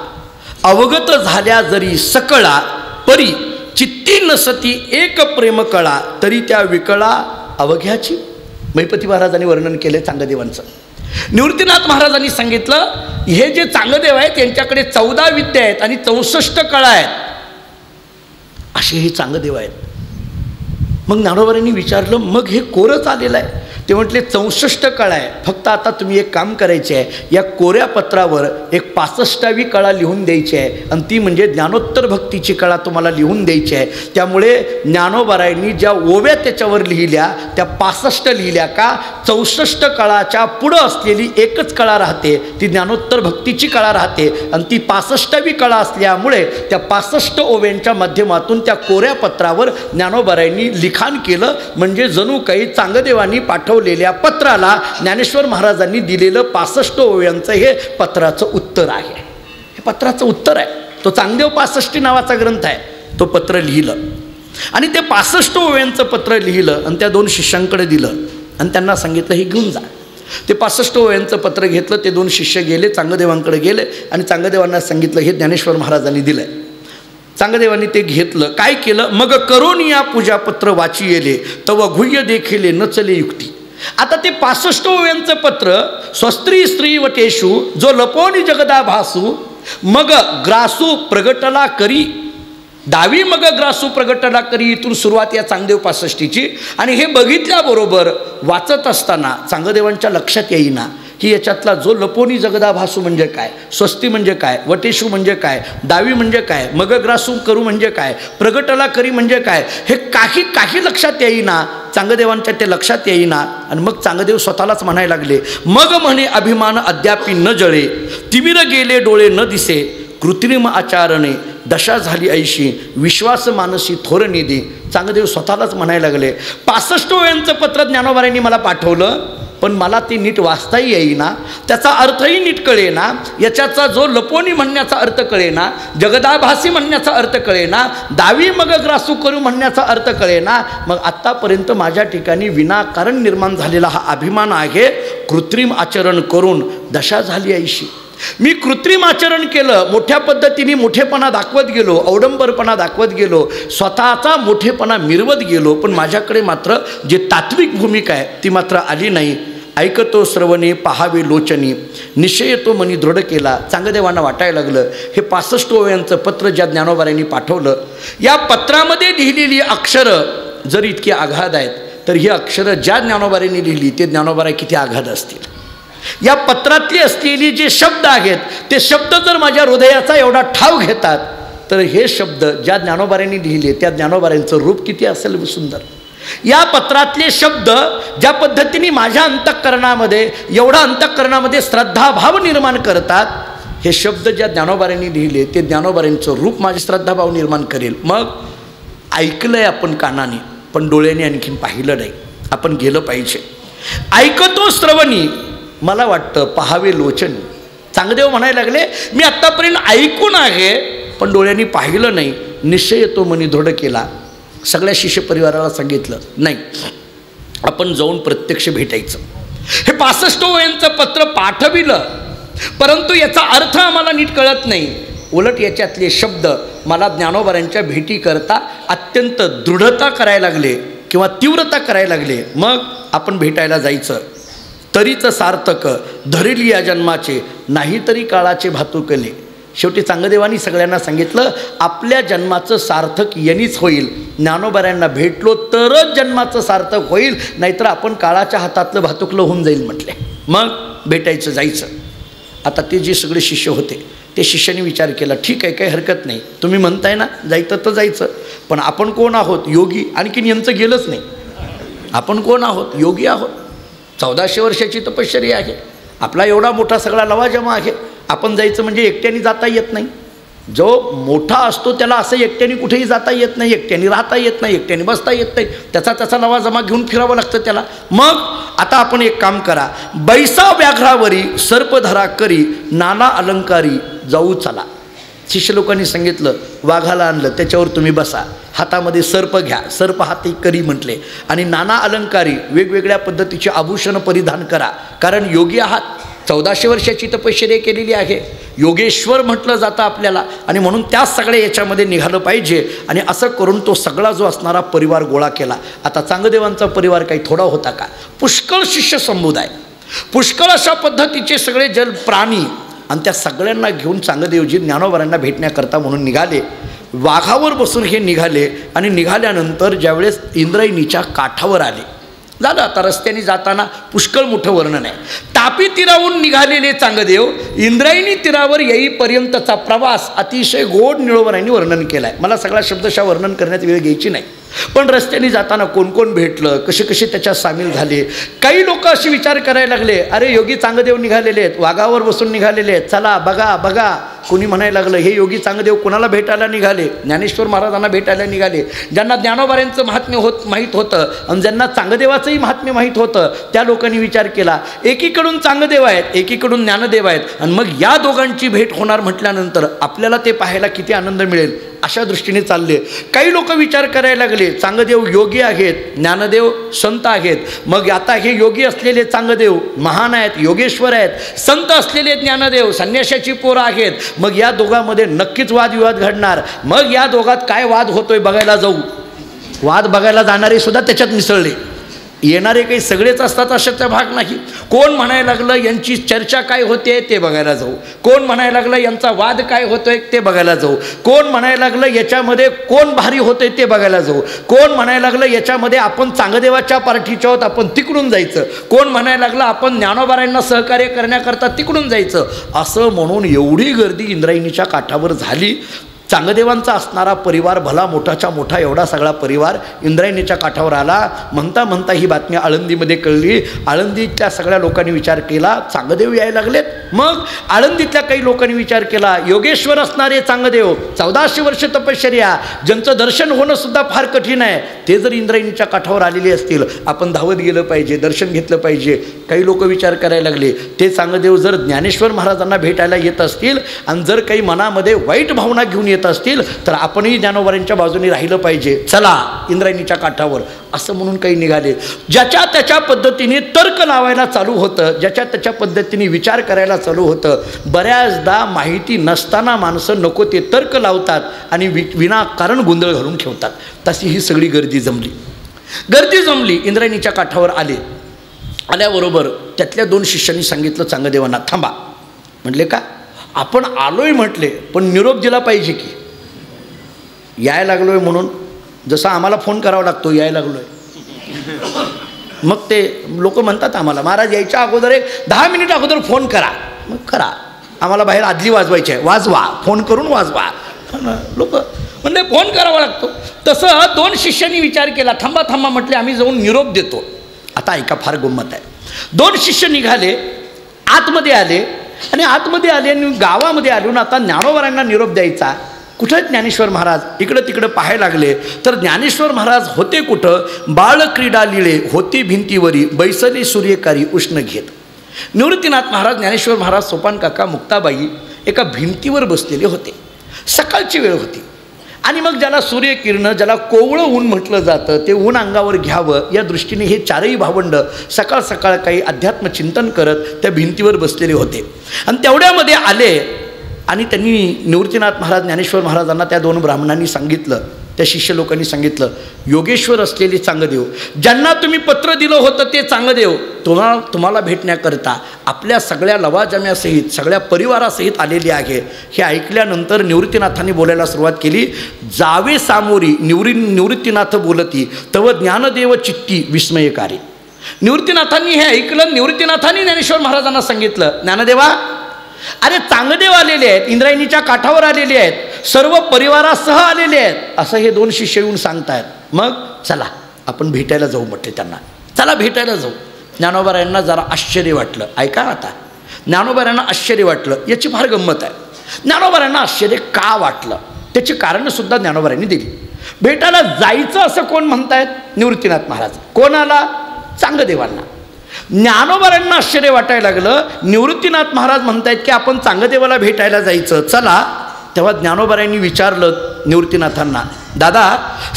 अवगत झाल्या जरी सकळा, परी चित्ती नसती एक प्रेम कळा, तरी त्या विकळा अवघ्याची. महिपती महाराजांनी वर्णन केले चांगदेवांचं. निवृत्तीनाथ महाराजांनी सांगितलं हे जे चांगदेव आहेत यांच्याकडे 14 विद्या आहेत आणि 64 कळा आहेत, असे हे चांगदेव आहेत. मग ज्ञानोबारांनी विचारलं मग हे कोरंच आलेलं आहे. ते म्हटले 64 कळा आहे, फक्त आता तुम्ही एक काम करायचे आहे, या कोऱ्या पत्रावर एक 65वी कळा लिहून द्यायची आहे, आणि ती म्हणजे ज्ञानोत्तर भक्तीची कळा तुम्हाला लिहून द्यायची आहे. त्यामुळे ज्ञानोबारायांनी ज्या ओव्या त्याच्यावर लिहिल्या त्या 65 लिहिल्या का, 64 कळाच्या पुढं असलेली एकच कळा राहते, ती ज्ञानोत्तर भक्तीची कळा राहते, आणि ती 65वी कळा असल्यामुळे त्या 65 ओव्यांच्या माध्यमातून त्या कोऱ्या पत्रावर ज्ञानोबारायांनी लिखाण केलं. म्हणजे जणू काही चांगदेवांनी पाठवलेल्या पत्राला ज्ञानेश्वर महाराजांनी दिलेलं 65 ओव्यांचं हे पत्राचं उत्तर आहे. हे पत्राचं उत्तर आहे. तो चांगदेव 65 नावाचा ग्रंथ आहे. तो पत्र लिहिलं आणि ते 65 ओव्यांचं पत्र लिहिलं आणि त्या 2 शिष्यांकडे दिलं आणि त्यांना सांगितलं हे घेऊन जा. ते 65 ओव्यांचं पत्र घेतलं. ते 2 शिष्य गेले, चांगदेवांकडे गेले आणि चांगदेवांना सांगितलं हे ज्ञानेश्वर महाराजांनी दिलं आहे. चांगदेवांनी ते घेतलं. काय केलं, मग करोनी या पूजापत्र वाची येले तव गुह्य देखिले न चले युक्ती. आता ते 65 ओव्यांचं पत्र स्वस्त्री स्त्री वटेशू जो लपोनी जगदा भासू मग ग्रासू प्रगटला करी, दावी मग ग्रासू प्रगटला करी, इथून सुरुवात या चांगदेव 65ची. आणि हे बघितल्याबरोबर वाचत असताना चांगदेवांच्या लक्षात येईना की याच्यातला जो लपोनी जगदा भासू म्हणजे काय, स्वस्ती म्हणजे काय, वटेशू म्हणजे काय, दावी म्हणजे काय, मग ग्रासू करू म्हणजे काय, प्रगटला करी म्हणजे काय, हे काही लक्षात येईना. चांगदेवांच्या ते लक्षात येईना. आणि मग चांगदेव स्वतःलाच म्हणायला लागले, मग म्हणे अभिमान अद्यापी न जळे, तिमिर गेले डोळे न दिसे, कृत्रिम आचारणे दशा झाली ऐशी, विश्वास मानसी थोर निधी. चांगदेव स्वतःलाच म्हणायला लागले 65 ओव्यांचं पत्र ज्ञानोबारांनी मला पाठवलं, पण मला ते नीट वाचताही येईना, त्याचा अर्थही नीट कळेना, याच्याचा जो लपोनी म्हणण्याचा अर्थ कळेना, जगदाभासी म्हणण्याचा अर्थ कळेना, दावी मग ग्रासू करू म्हणण्याचा अर्थ कळेना. मग आत्तापर्यंत माझ्या ठिकाणी विनाकारण निर्माण झालेला हा अभिमान आहे, कृत्रिम आचरण करून दशा झाली ऐशी. मी कृत्रिम आचरण केलं, मोठ्या पद्धतीने मोठेपणा दाखवत गेलो, अवडंबरपणा दाखवत गेलो, स्वतःचा मोठेपणा मिरवत गेलो, पण माझ्याकडे मात्र जे तात्विक भूमिका आहे ती मात्र आली नाही. ऐकतो श्रवणे पहावे लोचनी, निश्चय तो मनी दृढ केला. चांगदेवांना वाटायला लागलं हे 65 ओव्यांचं पत्र ज्या ज्ञानोबारांनी पाठवलं, या पत्रामध्ये लिहिलेली अक्षरं जर इतकी आघाद आहेत तर ही अक्षरं ज्या ज्ञानोबांनी लिहिली ते ज्ञानोबा किती आघात असतील. या पत्रातली असलेली जे शब्द आहेत ते शब्द जर माझ्या हृदयाचा एवढा ठाव घेतात तर हे शब्द ज्या ज्ञानोबांनी लिहिले त्या ज्ञानोबांचं रूप किती असेल सुंदर. या पत्रातले शब्द ज्या पद्धतीने माझ्या अंतःकरणामध्ये एवढा अंतःकरणामध्ये श्रद्धाभाव निर्माण करतात, हे शब्द ज्या ज्ञानोबांनी लिहिले ते ज्ञानोबांचं रूप माझे श्रद्धाभाव निर्माण करेल. मग ऐकलंय आपण कानाने पण डोळ्याने आणखीन पाहिलं नाही. आपण गेलं पाहिजे. ऐकतो श्रवणी मला वाटतं पाहावे लोचनी. चांगदेव म्हणायला लागले मी आत्तापर्यंत ऐकून आहे पण डोळ्यांनी पाहिलं नाही. निश्चय तो मनी दृढ केला. सगळ्या शिष्य परिवाराला सांगितलं नाही आपण जाऊन प्रत्यक्ष भेटायचं. हे 65 वयांचं पत्र पाठविलं परंतु याचा अर्थ आम्हाला नीट कळत नाही. उलट याच्यातले शब्द मला ज्ञानोबांच्या भेटी करता अत्यंत दृढता करायला लागले किंवा तीव्रता करायला लागले. मग आपण भेटायला जायचं. तरीच सार्थक धरील या जन्माचे नाहीतरी काळाचे भातुकले. शेवटी चांगदेवानी सगळ्यांना सांगितलं आपल्या जन्माचं सार्थक यांनीच होईल. ज्ञानोबांना भेटलो तरच जन्माचं सार्थक होईल, नाहीतर आपण काळाच्या हातातलं भातुकलं होऊन जाईल म्हटले. मग भेटायचं जायचं. आता ते जे सगळे शिष्य होते ते शिष्याने विचार केला ठीक आहे काही हरकत नाही तुम्ही म्हणताय ना जायचं तर जायचं, पण आपण कोण आहोत योगी. आणखीन यांचं गेलंच नाही. आपण कोण आहोत योगी आहोत. 1400 वर्षाची तपश्चर्या आहे. आपला एवढा मोठा सगळा लवाजमा आहे. आपण जायचं म्हणजे एकट्याने जाता येत नाही. जो मोठा असतो त्याला असं एकट्याने कुठेही जाता येत नाही, एकट्याने राहता येत नाही, एकट्याने बसता येत नाही. त्याचा लवाजमा घेऊन फिरावं लागतं त्याला. मग आता आपण एक काम करा. बैसा व्याघ्रावरी सर्पधरा करी नाना अलंकारी जाऊ चला. शिष्य लोकांनी सांगितलं वाघाला आणलं त्याच्यावर तुम्ही बसा, हातामध्ये सर्प घ्या, सर्प हाती करी म्हटले, आणि नाना अलंकारी वेगवेगळ्या पद्धतीचे आभूषण परिधान करा. कारण योगी आहात. 1400 वर्षाची तपश्चर्या केलेली आहे. योगेश्वर म्हटलं जातं आपल्याला आणि म्हणून त्याच सगळ्या याच्यामध्ये निघालं पाहिजे. आणि असं करून तो सगळा जो असणारा परिवार गोळा केला. आता चांगदेवांचा परिवार काही थोडा होता का. पुष्कळ शिष्य समुदाय, पुष्कळ अशा पद्धतीचे सगळे जल प्राणी, आणि त्या सगळ्यांना घेऊन चांगदेवजी ज्ञानोबांना भेटण्याकरता म्हणून निघाले. वाघावर बसून हे निघाले आणि निघाल्यानंतर ज्यावेळेस इंद्रायणीच्या काठावर आले, झालं आता रस्त्याने जाताना पुष्कळ मोठं वर्णन आहे. तापी तीरावरून निघालेले चांगदेव इंद्रायणी तीरावर येईपर्यंतचा प्रवास अतिशय गोड निळोबरांनी वर्णन केला आहे. मला सगळा शब्दशः वर्णन करण्यात वेळ घ्यायची नाही, पण रस्त्याने जाताना कोण कोण भेटलं, कसे कसे त्याच्यात सामील झाले. काही लोक असे विचार करायला लागले अरे योगी चांगदेव निघालेले आहेत, वाघावर बसून निघालेले आहेत, चला बघा बघा. कोणी म्हणायला लागलं हे योगी चांगदेव कोणाला भेटायला निघाले. ज्ञानेश्वर महाराजांना भेटायला निघाले. ज्यांना ज्ञानोबांचं महात्म्य माहीत होतं आणि ज्यांना चांगदेवाचंही महात्म्य माहीत होतं त्या लोकांनी विचार केला एकीकडून चांगदेव आहेत, एकीकडून ज्ञानदेव आहेत, आणि मग या दोघांची भेट होणार म्हटल्यानंतर आपल्याला ते पाहायला किती आनंद मिळेल अशा दृष्टीने चालले. काही लोक विचार करायला लागले चांगदेव योगी आहेत, ज्ञानदेव संत आहेत. मग आता हे योगी असलेले चांगदेव महान आहेत, योगेश्वर आहेत, संत असलेले ज्ञानदेव संन्याशाची पोरं आहेत. मग या दोघांमध्ये नक्कीच वादविवाद घडणार. मग या दोघात काय वाद होतोय बघायला जाऊ. वाद बघायला जाणारे सुद्धा त्याच्यात मिसळले. येणारे काही सगळेच असतात अशाचा भाग नाही. कोण म्हणायला लागलं यांची चर्चा काय होते ते बघायला जाऊ, कोण म्हणायला लागलं यांचा वाद काय होतोय ते बघायला जाऊ, कोण म्हणायला लागलं याच्यामध्ये कोण भारी होतंय ते बघायला जाऊ, कोण म्हणायला लागलं याच्यामध्ये आपण चांगदेवाच्या पार्टीच्या आहोत आपण तिकडून जायचं, कोण म्हणायला लागलं आपण ज्ञानोबांना सहकार्य करण्याकरता तिकडून जायचं. असं म्हणून एवढी गर्दी इंद्रायणीच्या काठावर झाली. चांगदेवांचा असणारा परिवार भला मोठाच्या मोठा एवढा सगळा परिवार इंद्रायणीच्या काठावर आला. म्हणता म्हणता ही बातमी आळंदीमध्ये कळली. आळंदीतल्या सगळ्या लोकांनी विचार केला चांगदेव यायला लागलेत. मग आळंदीतल्या काही लोकांनी विचार केला योगेश्वर असणारे चांगदेव 1400 वर्ष तपश्चर्या ज्यांचं दर्शन होणं सुद्धा फार कठीण आहे, ते जर इंद्रायणीच्या काठावर आलेले असतील आपण धावत गेलं पाहिजे, दर्शन घेतलं पाहिजे. काही लोक विचार करायला लागले ते चांगदेव जर ज्ञानेश्वर महाराजांना भेटायला येत असतील आणि जर काही मनामध्ये वाईट भावना घेऊन येत असतील तर आपणही ज्ञानोबांच्या बाजूने राहिलं पाहिजे, चला इंद्रायणीच्या काठावर असं म्हणून काही निघाले. ज्याच्या त्याच्या पद्धतीने तर्क लावायला चालू होतं, ज्याच्या त्याच्या पद्धतीने विचार करायला चालू होतं. बऱ्याचदा माहिती नसताना माणसं नको ते तर्क लावतात आणि विनाकारण गोंधळ घालून ठेवतात. तशी ही सगळी गर्दी जमली. इंद्रायणीच्या काठावर आले. आल्याबरोबर त्यातल्या 2 शिष्यांनी सांगितलं चांगदेवांना थांबा. म्हटले का आपण आलोय म्हटले पण निरोप दिला पाहिजे की यायला लागलोय म्हणून. जसा आम्हाला फोन करावा लागतो यायला लागलोय मग ते लोक म्हणतात आम्हाला, महाराज यायच्या अगोदर एक 10 मिनिट अगोदर फोन करा. मग करा, आम्हाला बाहेर आदली वाजवायची आहे, वाजवा, फोन करून वाजवा. लोक म्हणजे फोन करावा लागतो. तसं 2 शिष्यांनी विचार केला, थांबा थांबा म्हटले, आम्ही जाऊन निरोप देतो. आता ऐका, फार गंमत आहे. 2 शिष्य निघाले, आतमध्ये आले आणि आतमध्ये आले आणि गावामध्ये आले. आता ज्ञानोबांना निरोप द्यायचा. कुठं ज्ञानेश्वर महाराज? इकडं तिकडं पाहायला लागले तर ज्ञानेश्वर महाराज होते कुठं? बाळक्रीडा लिळे होती भिंतीवरी, बैसले सूर्यकारी उष्ण घेत. निवृत्तीनाथ महाराज, ज्ञानेश्वर महाराज, सोपान काका, मुक्ताबाई एका भिंतीवर बसलेले होते. सकाळची वेळ होती आणि मग ज्याला सूर्यकिरण, ज्याला कोवळं ऊन म्हटलं जातं, ते ऊन अंगावर घ्यावं या दृष्टीने हे 4ही भावंड सकाळ सकाळ काही अध्यात्म चिंतन करत त्या भिंतीवर बसलेले होते. आणि तेवढ्यामध्ये आले आणि त्यांनी निवृत्तीनाथ महाराज, ज्ञानेश्वर महाराजांना त्या 2 ब्राह्मणांनी सांगितलं, त्या शिष्य लोकांनी सांगितलं, योगेश्वर असलेले चांगदेव, ज्यांना तुम्ही पत्र दिलं होतं ते चांगदेव तुम्हाला भेटण्याकरता आपल्या सगळ्या लवाजम्यासहित, सगळ्या परिवारासहित आलेले आहे. हे ऐकल्यानंतर निवृत्तीनाथांनी बोलायला सुरुवात केली. जावे सामोरी निवृत्तीनाथ बोलती, तव ज्ञानदेव चित्ती विस्मयकारी. निवृत्तीनाथांनी हे ऐकलं. निवृत्तीनाथांनी ज्ञानेश्वर महाराजांना सांगितलं, ज्ञानदेवा, अरे चांगदेव आलेले आहेत, इंद्रायणीच्या काठावर आलेले आहेत, सर्व परिवारासह आलेले आहेत, असं हे 2 शिष्य येऊन सांगतायत. मग चला आपण भेटायला जाऊ म्हटले त्यांना. चला भेटायला जाऊ. ज्ञानोबारायांना जरा आश्चर्य वाटलं. ऐका आता, ज्ञानोबारायांना आश्चर्य वाटलं. याची फार गंमत आहे. ज्ञानोबारायांना आश्चर्य का वाटलं त्याची कारणंसुद्धा ज्ञानोबारायांनी दिली. भेटायला जायचं असं कोण म्हणतायत? निवृत्तीनाथ महाराज. कोणाला? चांगदेवांना. ज्ञानोबारायांना आश्चर्य वाटायला लागलं. निवृत्तीनाथ महाराज म्हणतायत की आपण चांगदेवाला भेटायला जायचं, चला. तेव्हा ज्ञानोबारायांनी विचारलं निवृत्तीनाथांना, दादा,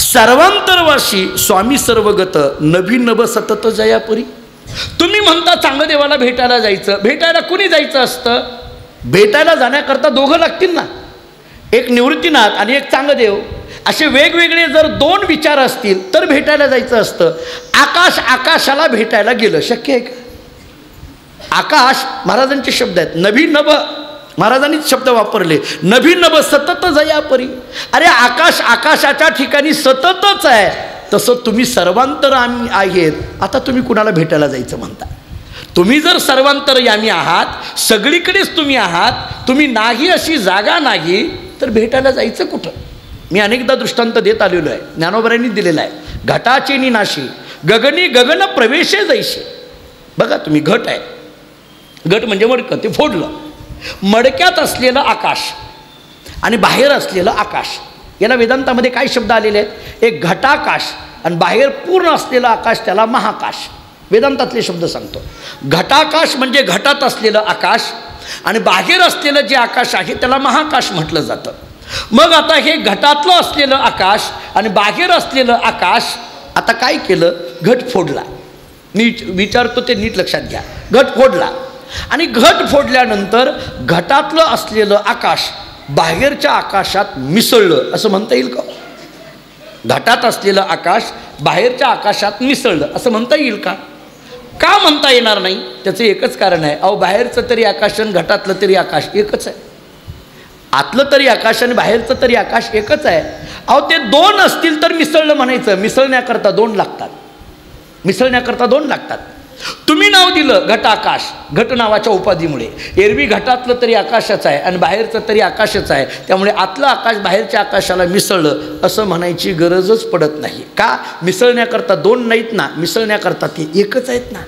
सर्वांतरवासी स्वामी सर्वगत नभी नभ सतत जयापुरी. तुम्ही म्हणता चांगदेवाला भेटायला जायचं, भेटायला कुणी जायचं असतं? भेटायला जाण्याकरता 2 लागतील ना, एक निवृत्तीनाथ आणि एक चांगदेव. असे वेगवेगळे जर 2 विचार असतील तर भेटायला जायचं असतं. आकाश आकाशाला भेटायला गेलं, शक्य आहे का? आकाश महाराजांचे शब्द आहेत, नभी नभ महाराजांनीच शब्द वापरले, नभी नभ सतत जयापरी. अरे आकाश आकाशाच्या ठिकाणी सततच आहे, तसं तुम्ही सर्वांतरयामी आहेत. आता तुम्ही कुणाला भेटायला जायचं म्हणता? तुम्ही जर सर्वांतरयामी आहात, सगळीकडेच तुम्ही आहात, तुम्ही नाही अशी जागा नाही, तर भेटायला जायचं कुठं? मी अनेकदा दृष्टांत देत आलेलो आहे, ज्ञानोबारायांनी दिलेला आहे. घटाचे नाशी गगनी गगन प्रवेशे जैसे. बघा तुम्ही, घट आहे, घट म्हणजे मडकं, ते फोडलं. मडक्यात असलेलं आकाश आणि बाहेर असलेलं आकाश, याला वेदांतामध्ये काय शब्द आलेले आहेत? एक घटाकाश आणि बाहेर पूर्ण असलेलं आकाश, त्याला महाकाश. वेदांतातले शब्द सांगतो. घटाकाश म्हणजे घटात असलेलं आकाश आणि बाहेर असलेलं जे आकाश आहे त्याला महाकाश म्हटलं जातं. मग आता हे घटातलं असलेलं आकाश आणि बाहेर असलेलं आकाश, आता काय केलं? घट फोडला. नीट विचारतो ते नीट लक्षात घ्या. घट फोडला आणि घट फोडल्यानंतर घटातलं असलेलं आकाश बाहेरच्या आकाशात मिसळलं, असं म्हणता येईल का? घटात असलेलं आकाश बाहेरच्या आकाशात मिसळलं असं म्हणता येईल का? का म्हणता येणार नाही? त्याचं एकच कारण आहे. अहो, बाहेरचं तरी आकाश आणि घटातलं तरी आकाश एकच आहे. आतलं तरी आकाश आणि बाहेरचं तरी आकाश एकच आहे. अहो, ते 2 असतील तर मिसळलं म्हणायचं. मिसळण्याकरता 2 लागतात. मिसळण्याकरता 2 लागतात. तुम्ही नाव दिलं घटाकाश, घट नावाच्या उपाधीमुळे. एरवी घटातलं तरी आकाशच आहे आणि बाहेरचं तरी आकाशच आहे, त्यामुळे आतलं आकाश बाहेरच्या आकाशाला मिसळलं असं म्हणायची गरजच पडत नाही. का? मिसळण्याकरता 2 नाहीत ना, मिसळण्याकरता ते एकच आहेत ना.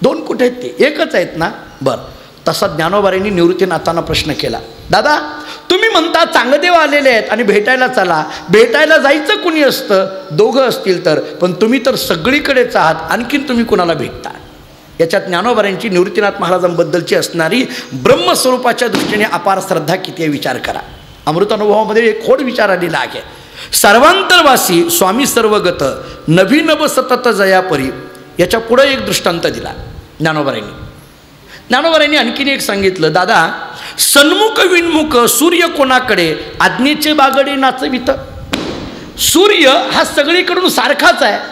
2 कुठे आहेत? ते एकच आहेत ना. बरं, तसा ज्ञानोबारायांनी निवृत्तीनाथांना प्रश्न केला, दादा, तुम्ही म्हणता चांगदेव आलेले आहेत आणि भेटायला चला. भेटायला जायचं कुणी असतं? 2 असतील तर. पण तुम्ही तर सगळीकडेच आहात, आणखीन तुम्ही कुणाला भेटता? याच्यात ज्ञानोबारायांची निवृत्तीनाथ महाराजांबद्दलची असणारी ब्रह्मस्वरूपाच्या दृष्टीने अपार श्रद्धा किती आहे विचार करा. अमृतानुभवामध्ये एक खोड विचार आलेला आहे, सर्वांतरवासी स्वामी सर्वगत नभी नभ सतत जयापरी. याच्या पुढे एक दृष्टांत दिला ज्ञानोबारायांनी. ज्ञानोबारायांनी आणखीन एक सांगितलं, दादा, सन्मुख विन्मुख सूर्य कोणाकडे आज्ञेचे बागडे नाचवित. सूर्य हा सगळीकडून सारखाच आहे.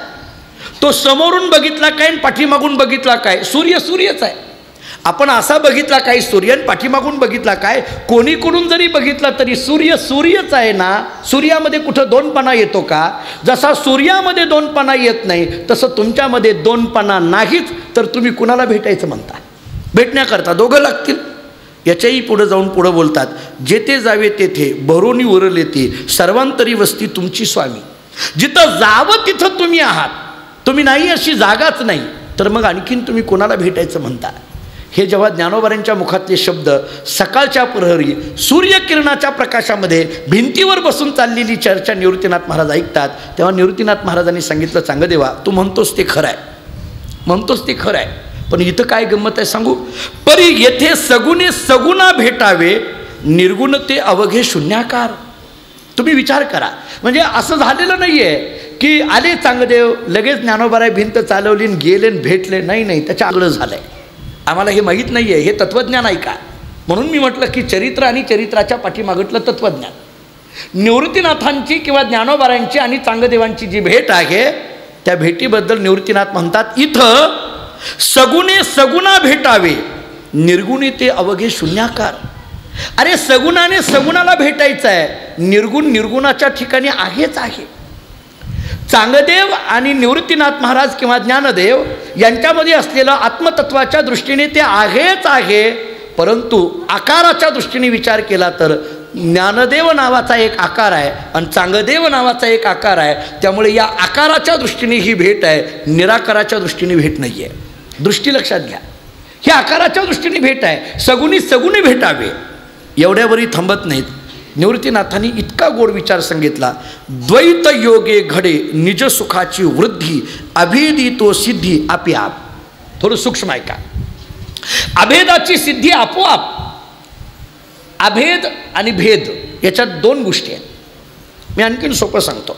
तो समोरून बघितला काय आणि पाठीमागून बघितला काय, सूर्य सूर्यच आहे. आपण असा बघितला काय सूर्य, पाठीमागून बघितला काय, कोणीकडून जरी बघितला तरी सूर्य सूर्यच आहे ना. सूर्यामध्ये कुठं दोनपणा येतो का? जसा सूर्यामध्ये दोनपणा येत नाही तसं तुमच्यामध्ये दोनपणा नाहीच, तर तुम्ही कुणाला भेटायचं म्हणता? भेटण्याकरता दोघं लागतील. याच्याही पुढं जाऊन पुढं बोलतात, जेथे जावे तेथे भरोनी उरल येते, सर्वांतरी वस्ती तुमची स्वामी. जिथं जावं तिथं तुम्ही आहात, तुम्ही नाही अशी जागाच नाही, तर मग आणखीन तुम्ही कोणाला भेटायचं म्हणता? हे जेव्हा ज्ञानोबांच्या मुखातले शब्द सकाळच्या प्रहरी सूर्यकिरणाच्या प्रकाशामध्ये भिंतीवर बसून चाललेली चर्चा निवृत्तीनाथ महाराज ऐकतात, तेव्हा निवृत्तीनाथ महाराजांनी सांगितलं, चांगदेवा तू म्हणतोस ते खरं आहे, म्हणतोस ते खरं आहे, पण इथं काय गंमत आहे सांगू? परी येथे सगुणे सगुणा भेटावे, निर्गुण ते अवघे शून्याकार. तुम्ही विचार करा, म्हणजे असं झालेलं नाही आहे की आले चांगदेव लगेच ज्ञानोबाराय भिंत चालवली गेले भेटले, नाही नाही, त्याच्या आगळं झालं आहे. आम्हाला हे माहीत नाही आहे, हे तत्त्वज्ञान आहे का? म्हणून मी म्हटलं की चरित्र आणि चरित्राच्या पाठीमागटलं तत्त्वज्ञान. निवृत्तीनाथांची किंवा ज्ञानोबारायांची आणि चांगदेवांची जी भेट आहे त्या भेटीबद्दल निवृत्तीनाथ म्हणतात, इथं सगुणे सगुणा भेटावे, निर्गुणी ते अवघे शून्याकार. अरे सगुणाने सगुणाला भेटायचं आहे, निर्गुण निर्गुणाच्या ठिकाणी आहेच आहे. चांगदेव आणि निवृत्तीनाथ महाराज किंवा ज्ञानदेव यांच्यामध्ये असलेलं आत्मतत्वाच्या दृष्टीने ते आहेच आहे, परंतु आकाराच्या दृष्टीने विचार केला तर ज्ञानदेव नावाचा एक आकार आहे आणि चांगदेव नावाचा एक आकार आहे. त्यामुळे या आकाराच्या दृष्टीने ही भेट आहे, निराकाराच्या दृष्टीने भेट नाही आहे. दृष्टी लक्षात घ्या, ही आकाराच्या दृष्टीने भेट आहे. सगुणी सगुणे भेटावे, एवढ्यावरही थांबत नाहीत. निवृत्तीनाथांनी इतका गोड विचार सांगितला, द्वैत योगे घडे निज सुखाची वृद्धी, अभेदी तो सिद्धी आपोआप. थोडं सूक्ष्म आहे का? अभेदाची सिद्धी आपोआप. अभेद आणि भेद याच्यात दोन गोष्टी आहेत. मी आणखीन सोपं सांगतो.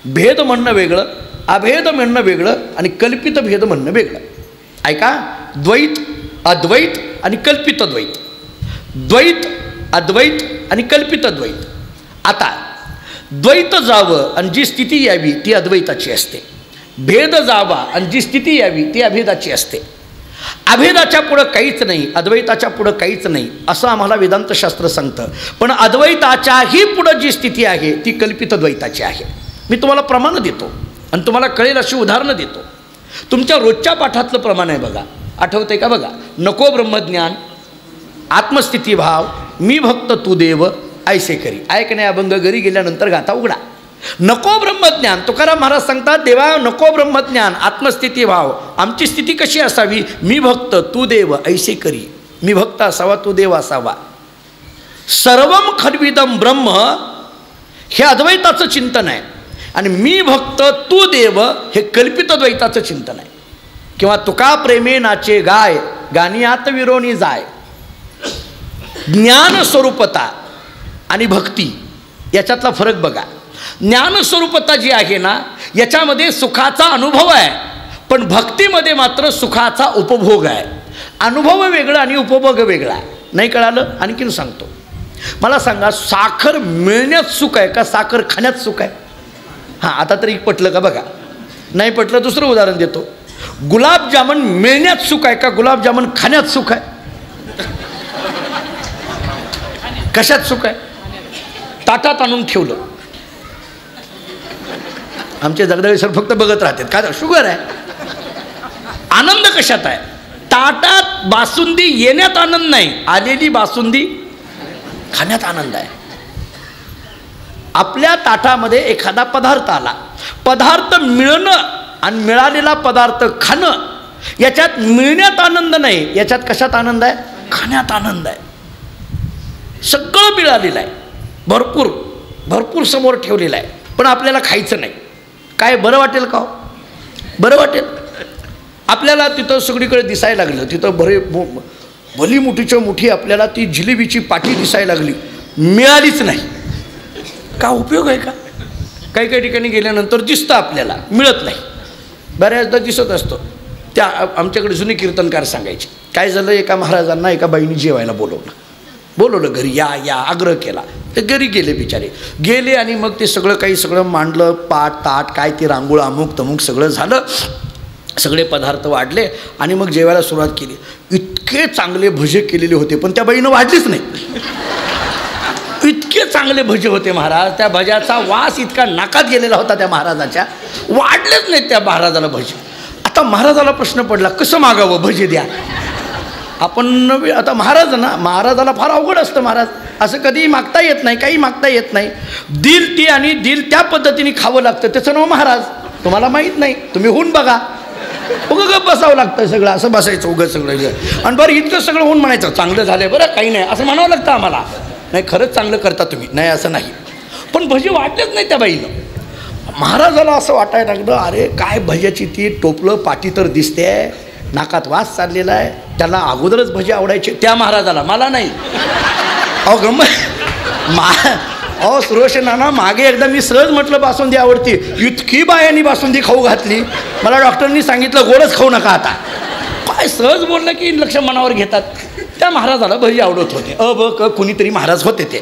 भेद म्हणणं वेगळं, अभेद म्हणणं वेगळं आणि कल्पित भेद म्हणणं वेगळं. ऐका, द्वैत अद्वैत आणि कल्पित द्वैत, द्वैत अद्वैत आणि कल्पित द्वैत. आता द्वैत जावं आणि जी स्थिती यावी ती अद्वैताची असते, भेद जावा आणि जी स्थिती यावी ती अभेदाची असते. अभेदाच्या पुढं काहीच नाही, अद्वैताच्या पुढं काहीच नाही असं आम्हाला वेदांतशास्त्र सांगतं. पण अद्वैताच्याही पुढं जी स्थिती आहे ती कल्पित द्वैताची आहे. मी तुम्हाला प्रमाण देतो आणि तुम्हाला कळेल अशी उदाहरणं देतो. तुमच्या रोजच्या पाठातलं प्रमाण आहे बघा, आठवतंय का बघा? नको ब्रह्मज्ञान, आत्मस्थिती भाव, मी भक्त तू देव ऐसे करी. ऐक नाही अभंग घरी गेल्यानंतर गाथा उघडा. नको ब्रह्मज्ञान, तुकाराम महाराज सांगतात, देवा नको ब्रह्मज्ञान, आत्मस्थिती भाव, आमची स्थिती कशी असावी? मी भक्त तू देव ऐसे करी. मी भक्त असावा, तू देव असावा. सर्वम खद्विदम ब्रह्म हे अद्वैताचं चिंतन आहे आणि मी भक्त तू देव हे कल्पित द्वैताचं चिंतन आहे. किंवा तुका प्रेमे नाचे गाय, गानियात विरोणी जाय. ज्ञानस्वरूपता आणि भक्ती याच्यातला फरक बघा. ज्ञानस्वरूपता जी आहे ना याच्यामध्ये सुखाचा अनुभव आहे, पण भक्तीमध्ये मात्र सुखाचा उपभोग आहे. अनुभव वेगळा आणि उपभोग वेगळा. नाही कळालं? आणखीन सांगतो. मला सांगा, साखर मिळण्यात सुख आहे का साखर खाण्यात सुख आहे? हां, आता तरी पटलं का बघा. नाही पटलं दुसरं उदाहरण देतो. गुलाबजामुन मिळण्यात सुख आहे का गुलाबजामुन खाण्यात सुख आहे? कशात सुख आहे? ताटात आणून ठेवलं. आमचे जगदाळे सर फक्त बघत राहतात, का शुगर आहे. आनंद कशात आहे? ताटात बासुंदी येण्यात आनंद नाही, आलेली बासुंदी खाण्यात आनंद आहे. आपल्या ताटामध्ये एखादा पदार्थ आला, पदार्थ मिळणं आणि मिळालेला पदार्थ खाणं याच्यात मिळण्यात आनंद नाही, याच्यात कशात आनंद आहे? खाण्यात आनंद आहे. सगळं मिळालेलं आहे, भरपूर भरपूर समोर ठेवलेलं आहे, पण आपल्याला खायचं नाही. काय बरं वाटेल का? बरं वाटेल? आपल्याला तिथं सगळीकडे दिसायला लागलं, तिथं भली मोठीच्या मोठी आपल्याला ती जिलेबीची पाठी दिसायला लागली, मिळालीच नाही. का उपयोग आहे का? काही काही ठिकाणी गेल्यानंतर दिसतं आपल्याला, मिळत नाही. बऱ्याचदा दिसत असतो. त्या आमच्याकडे जुने कीर्तनकार सांगायचे, काय झालं, एका महाराजांना एका बाईने जेवायला बोलवलं घरी, या या आग्रह केला. ते घरी गेले, बिचारे गेले आणि मग ते सगळं काही सगळं मांडलं, पाट ताट काय ते रांगोळ अमुक तमुक सगळं झालं. सगळे पदार्थ वाढले आणि मग जेवायला सुरुवात केली. इतके चांगले भजे केलेले होते, पण त्या बाईनं वाढलीच नाही. इतके चांगले भजे होते महाराज, त्या भज्याचा वास इतका नाकात गेलेला होता त्या महाराजाच्या, वाढलेच नाहीत त्या महाराजाला भजे. आता महाराजाला प्रश्न पडला, कसं मागावं, भजे द्या. आपण आता महाराजाला फार अवघड असतं. महाराज असं कधीही मागता येत नाही, काही मागता येत नाही. दिल ती आणि दिल त्या पद्धतीने खावं लागतं. त्याचं नाव महाराज. तुम्हाला माहीत नाही, तुम्ही होऊन बघा. उगं बसावं लागतं सगळं, असं बसायचं उगं सगळं. आणि बरं इतकं सगळं होऊन म्हणायचं चांगलं झालं बरं, काही नाही असं म्हणावं लागतं आम्हाला. नाही, खरंच चांगलं करता तुम्ही, नाही असं नाही. पण भजी वाटलेच नाही त्या बाईनं. महाराजाला असं वाटायला लागलं, अरे काय भज्याची ती टोपलं पाटी तर दिसते, नाकात वास चाललेला आहे. त्याला अगोदरच भजी आवडायचे त्या महाराजाला, मला नाही. अहो सुरेश नाना, मागे एकदा मी सहज म्हटलं बासुंदी आवडती, इतकी बायांनी बासुंदी खाऊ घातली. मला डॉक्टरनी सांगितलं गोडच खाऊ नका आता. काय सहज बोललं की लक्ष मनावर घेतात. त्या महाराजाला भजी आवडत होते. कुणीतरी महाराज होते, ते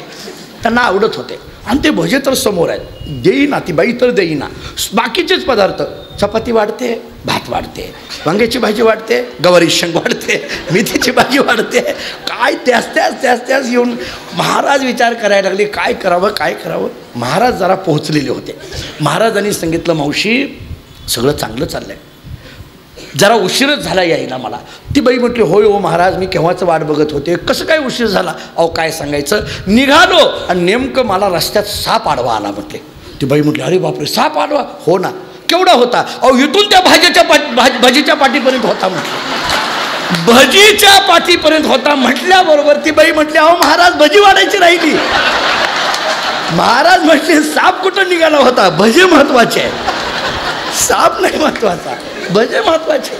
त्यांना आवडत होते. आणि ते भजे तर समोर आहेत, देईना ती बाई तर देईना. बाकीचेच पदार्थ, चपाती वाढते, भात वाढते, वांग्याची भाजी वाढते, गवारी शेंग वाढते, मेथीची भाजी वाढते. काय त्याच येऊन महाराज विचार करायला लागले, काय करावं. महाराज जरा पोहोचलेले होते. महाराजांनी सांगितलं, मावशी सगळं चांगलं चाललंय, जरा उशीरच झाला यायला मला. ती बाई म्हटली, होय हो महाराज, मी केव्हाच वाट बघत होते. कसं काय उशीर झाला? अहो काय सांगायचं, निघालो आणि नेमकं मला रस्त्यात साप आडवा आला म्हटले. ती बाई म्हटली, अरे बापरे, साप आडवा? हो ना. केवढा होता? अहो इथून त्या भजीच्या पाठीपर्यंत होता म्हटलं. भजीच्या पाठीपर्यंत होता म्हटल्याबरोबर ती बाई म्हटली, अहो महाराज भजी वाढायची राहिली. महाराज म्हटले, साप कुठं निघाला होता? भजे महत्वाचे आहे, साप नाही महत्वाचा, भजे महत्वाचे.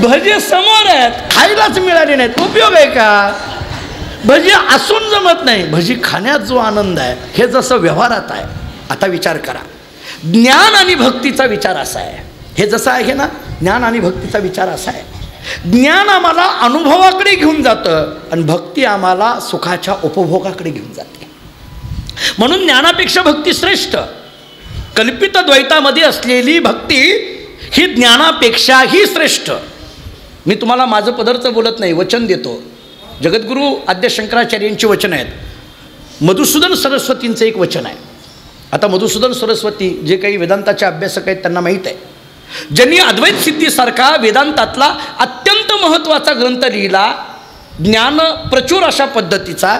भजे समोर आहेत, खायलाच मिळाले नाहीत, उपयोग आहे का? भजी असून जमत नाही. भजी खाण्यात जो आनंद आहे, हे जसं व्यवहारात आहे. आता विचार करा, ज्ञान आणि भक्तीचा विचार असा आहे. हे जसं आहे ना, ज्ञान आणि भक्तीचा विचार असा आहे. ज्ञान आम्हाला अनुभवाकडे घेऊन जातं आणि भक्ती आम्हाला सुखाच्या उपभोगाकडे घेऊन जाते. म्हणून ज्ञानापेक्षा भक्ती श्रेष्ठ. कल्पित द्वैतामध्ये असलेली भक्ती ही ज्ञानापेक्षाही श्रेष्ठ. मी तुम्हाला माझं पदरचं बोलत नाही, वचन देतो. जगद्गुरू आद्य शंकराचार्यांची वचन आहेत. मधुसूदन सरस्वतींचं एक वचन आहे. आता मधुसूदन सरस्वती जे काही वेदांताचे अभ्यासक आहेत त्यांना माहीत आहे, ज्यांनी अद्वैत सिद्धीसारखा वेदांतातला अत्यंत महत्त्वाचा ग्रंथ लिहिला, ज्ञान प्रचूर अशा पद्धतीचा,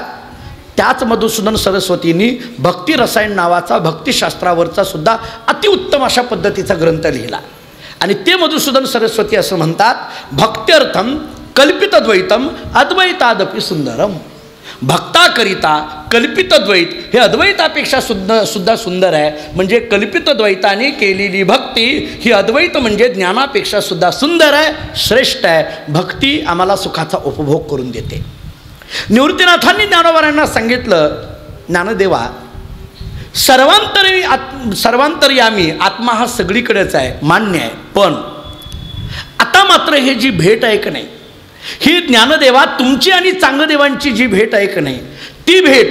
त्याच मधुसूदन सरस्वतींनी भक्ती रसायन नावाचा भक्तिशास्त्रावरचा सुद्धा अतिउत्तम अशा पद्धतीचा ग्रंथ लिहिला. आणि ते मधुसूदन सरस्वती असं म्हणतात, भक्त्यर्थम कल्पित द्वैतम अद्वैतादपि सुंदरम. भक्ताकरिता कल्पित द्वैत हे अद्वैतापेक्षा सुद्धा सुंदर आहे. म्हणजे कल्पित द्वैताने केलेली भक्ती ही अद्वैत म्हणजे ज्ञानापेक्षा सुद्धा सुंदर आहे, श्रेष्ठ आहे. भक्ती आम्हाला सुखाचा उपभोग करून देते. निवृत्तीनाथांनी ज्ञानोबांना सांगितलं, ज्ञानदेवा सर्वांतर्यामी आत्मा हा सगळीकडेच आहे, मान्य आहे. पण आता मात्र हे जी भेट आहे की नाही, ही ज्ञानदेवा तुमची आणि चांगदेवांची जी भेट आहे की नाही, ती भेट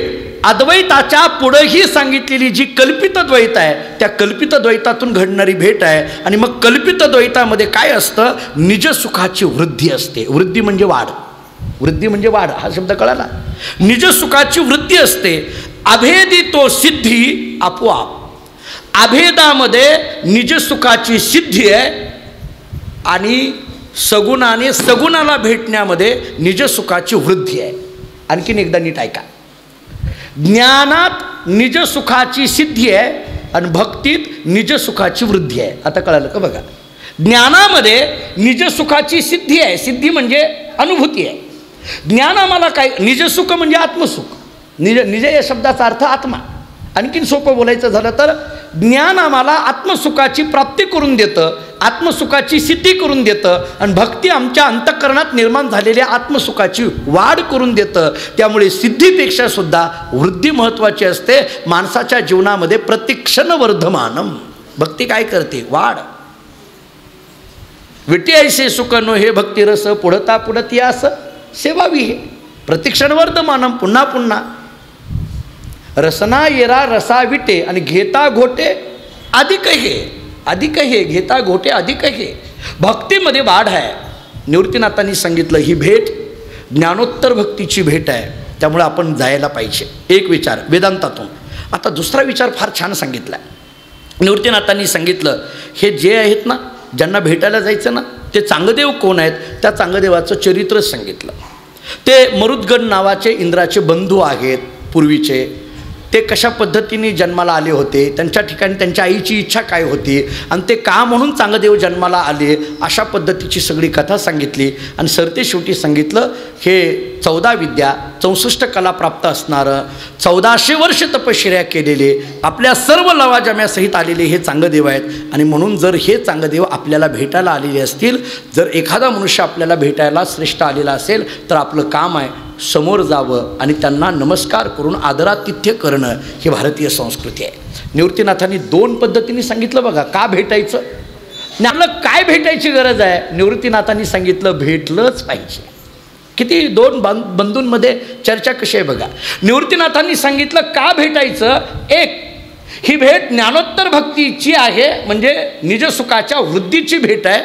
अद्वैताच्या पुढेही सांगितलेली जी कल्पित द्वैत आहे, त्या कल्पित द्वैतातून घडणारी भेट आहे. आणि मग कल्पित द्वैतामध्ये काय असतं? निजसुखाची वृद्धी असते. वृद्धी म्हणजे वाढ, वृद्धी म्हणजे वाढ, हा शब्द कळाला. निजसुखाची वृद्धी असते. अभेदी तो सिद्धी आपोआप. अभेदामध्ये निजसुखाची सिद्धी आहे आणि सगुणाने सगुणाला भेटण्यामध्ये निजसुखाची वृद्धी आहे. आणखीन एकदा नीट ऐका, ज्ञानात निजसुखाची सिद्धी आहे आणि भक्तीत निजसुखाची वृद्धी आहे. आता कळालं का? बघा, ज्ञानामध्ये निजसुखाची सिद्धी आहे, सिद्धी म्हणजे अनुभूती आहे. ज्ञान आम्हाला काय, निजसुख म्हणजे आत्मसुख. निज या शब्दाचा अर्थ आत्मा. आणखीन सोपं बोलायचं झालं तर ज्ञान आम्हाला आत्मसुखाची प्राप्ती करून देतं, आत्मसुखाची सिद्धी करून देतं. आणि भक्ती आमच्या अंतःकरणात निर्माण झालेल्या आत्मसुखाची वाढ करून देतं. त्यामुळे सिद्धीपेक्षा सुद्धा वृद्धी महत्त्वाची असते. माणसाच्या जीवनामध्ये प्रतिक्षण वर्धमानम. भक्ती काय करते? वाढ. विटी ऐसे सुख नो हे भक्ती रस पुढता पुढती आस सेवावी हे प्रतिक्षण वर्धमानम. पुन्हा पुन्हा रसना येरा रसा विटे आणि घेता घोटे अधिक हे, अधिक हे, घेता घोटे अधिक हे. भक्तीमध्ये वाढ आहे. निवृत्तीनाथांनी सांगितलं ही भेट ज्ञानोत्तर भक्तीची भेट आहे, त्यामुळे आपण जायला पाहिजे. एक विचार वेदांतातून. आता दुसरा विचार फार छान सांगितला आहे. निवृत्तीनाथांनी सांगितलं हे जे आहेत ना, ज्यांना भेटायला जायचं ना, ते चांगदेव कोण आहेत, त्या चांगदेवाचं चरित्रच सांगितलं. ते मरुद्गण नावाचे इंद्राचे बंधू आहेत पूर्वीचे. ते कशा पद्धतीने जन्माला आले होते, त्यांच्या ठिकाणी त्यांच्या आईची इच्छा काय होती, आणि ते का म्हणून चांगदेव जन्माला आले, अशा पद्धतीची सगळी कथा सांगितली. आणि सरते शेवटी सांगितलं हे 14 विद्या 64 कला प्राप्त असणारं, 1400 वर्ष तपश्चर्या केलेले, आपल्या सर्व लवाजम्यासहित आलेले हे चांगदेव आहेत. आणि म्हणून जर हे चांगदेव आपल्याला भेटायला आलेले असतील, जर एखादा मनुष्य आपल्याला भेटायला श्रेष्ठ आलेला असेल, तर आपलं काम आहे समोर जावं आणि त्यांना नमस्कार करून आदरातिथ्य करणं. ही भारतीय संस्कृती आहे. निवृत्तीनाथांनी 2 पद्धतीने सांगितलं बघा का भेटायचं. आपलं काय भेटायची गरज आहे, निवृत्तीनाथांनी सांगितलं भेटलंच पाहिजे. किती 2 बंधूंमध्ये चर्चा कशी आहे बघा. निवृत्तीनाथांनी सांगितलं का भेटायचं. एक, ही भेट ज्ञानोत्तर भक्तीची आहे, म्हणजे निजसुखाच्या वृद्धीची भेट आहे.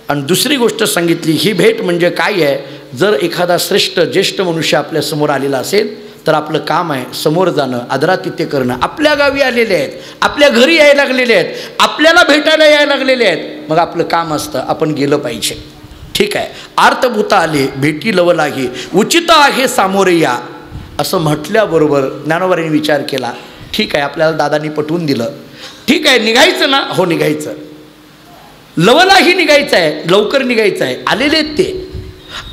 आणि दुसरी गोष्ट सांगितली ही भेट म्हणजे काय आहे, जर एखादा श्रेष्ठ ज्येष्ठ मनुष्य आपल्यासमोर आलेला असेल, तर आपलं काम आहे समोर जाणं, आदरातिथ्य करणं. आपल्या गावी आलेले आहेत, आपल्या घरी यायला लागलेले आहेत, आपल्याला भेटायला यायला लागलेले आहेत, मग आपलं काम असतं आपण गेलं पाहिजे. ठीक आहे. आर्तभूता आले भेटी लवलाही, उचित आहे सामोरे या, असं म्हटल्याबरोबर ज्ञानोबांनी विचार केला. ठीक आहे, आपल्याला दादांनी पटवून दिलं. ठीक आहे, निघायचं ना, हो निघायचं. लवलाही निघायचं आहे, लवकर निघायचं आहे. आलेले आहेत ते,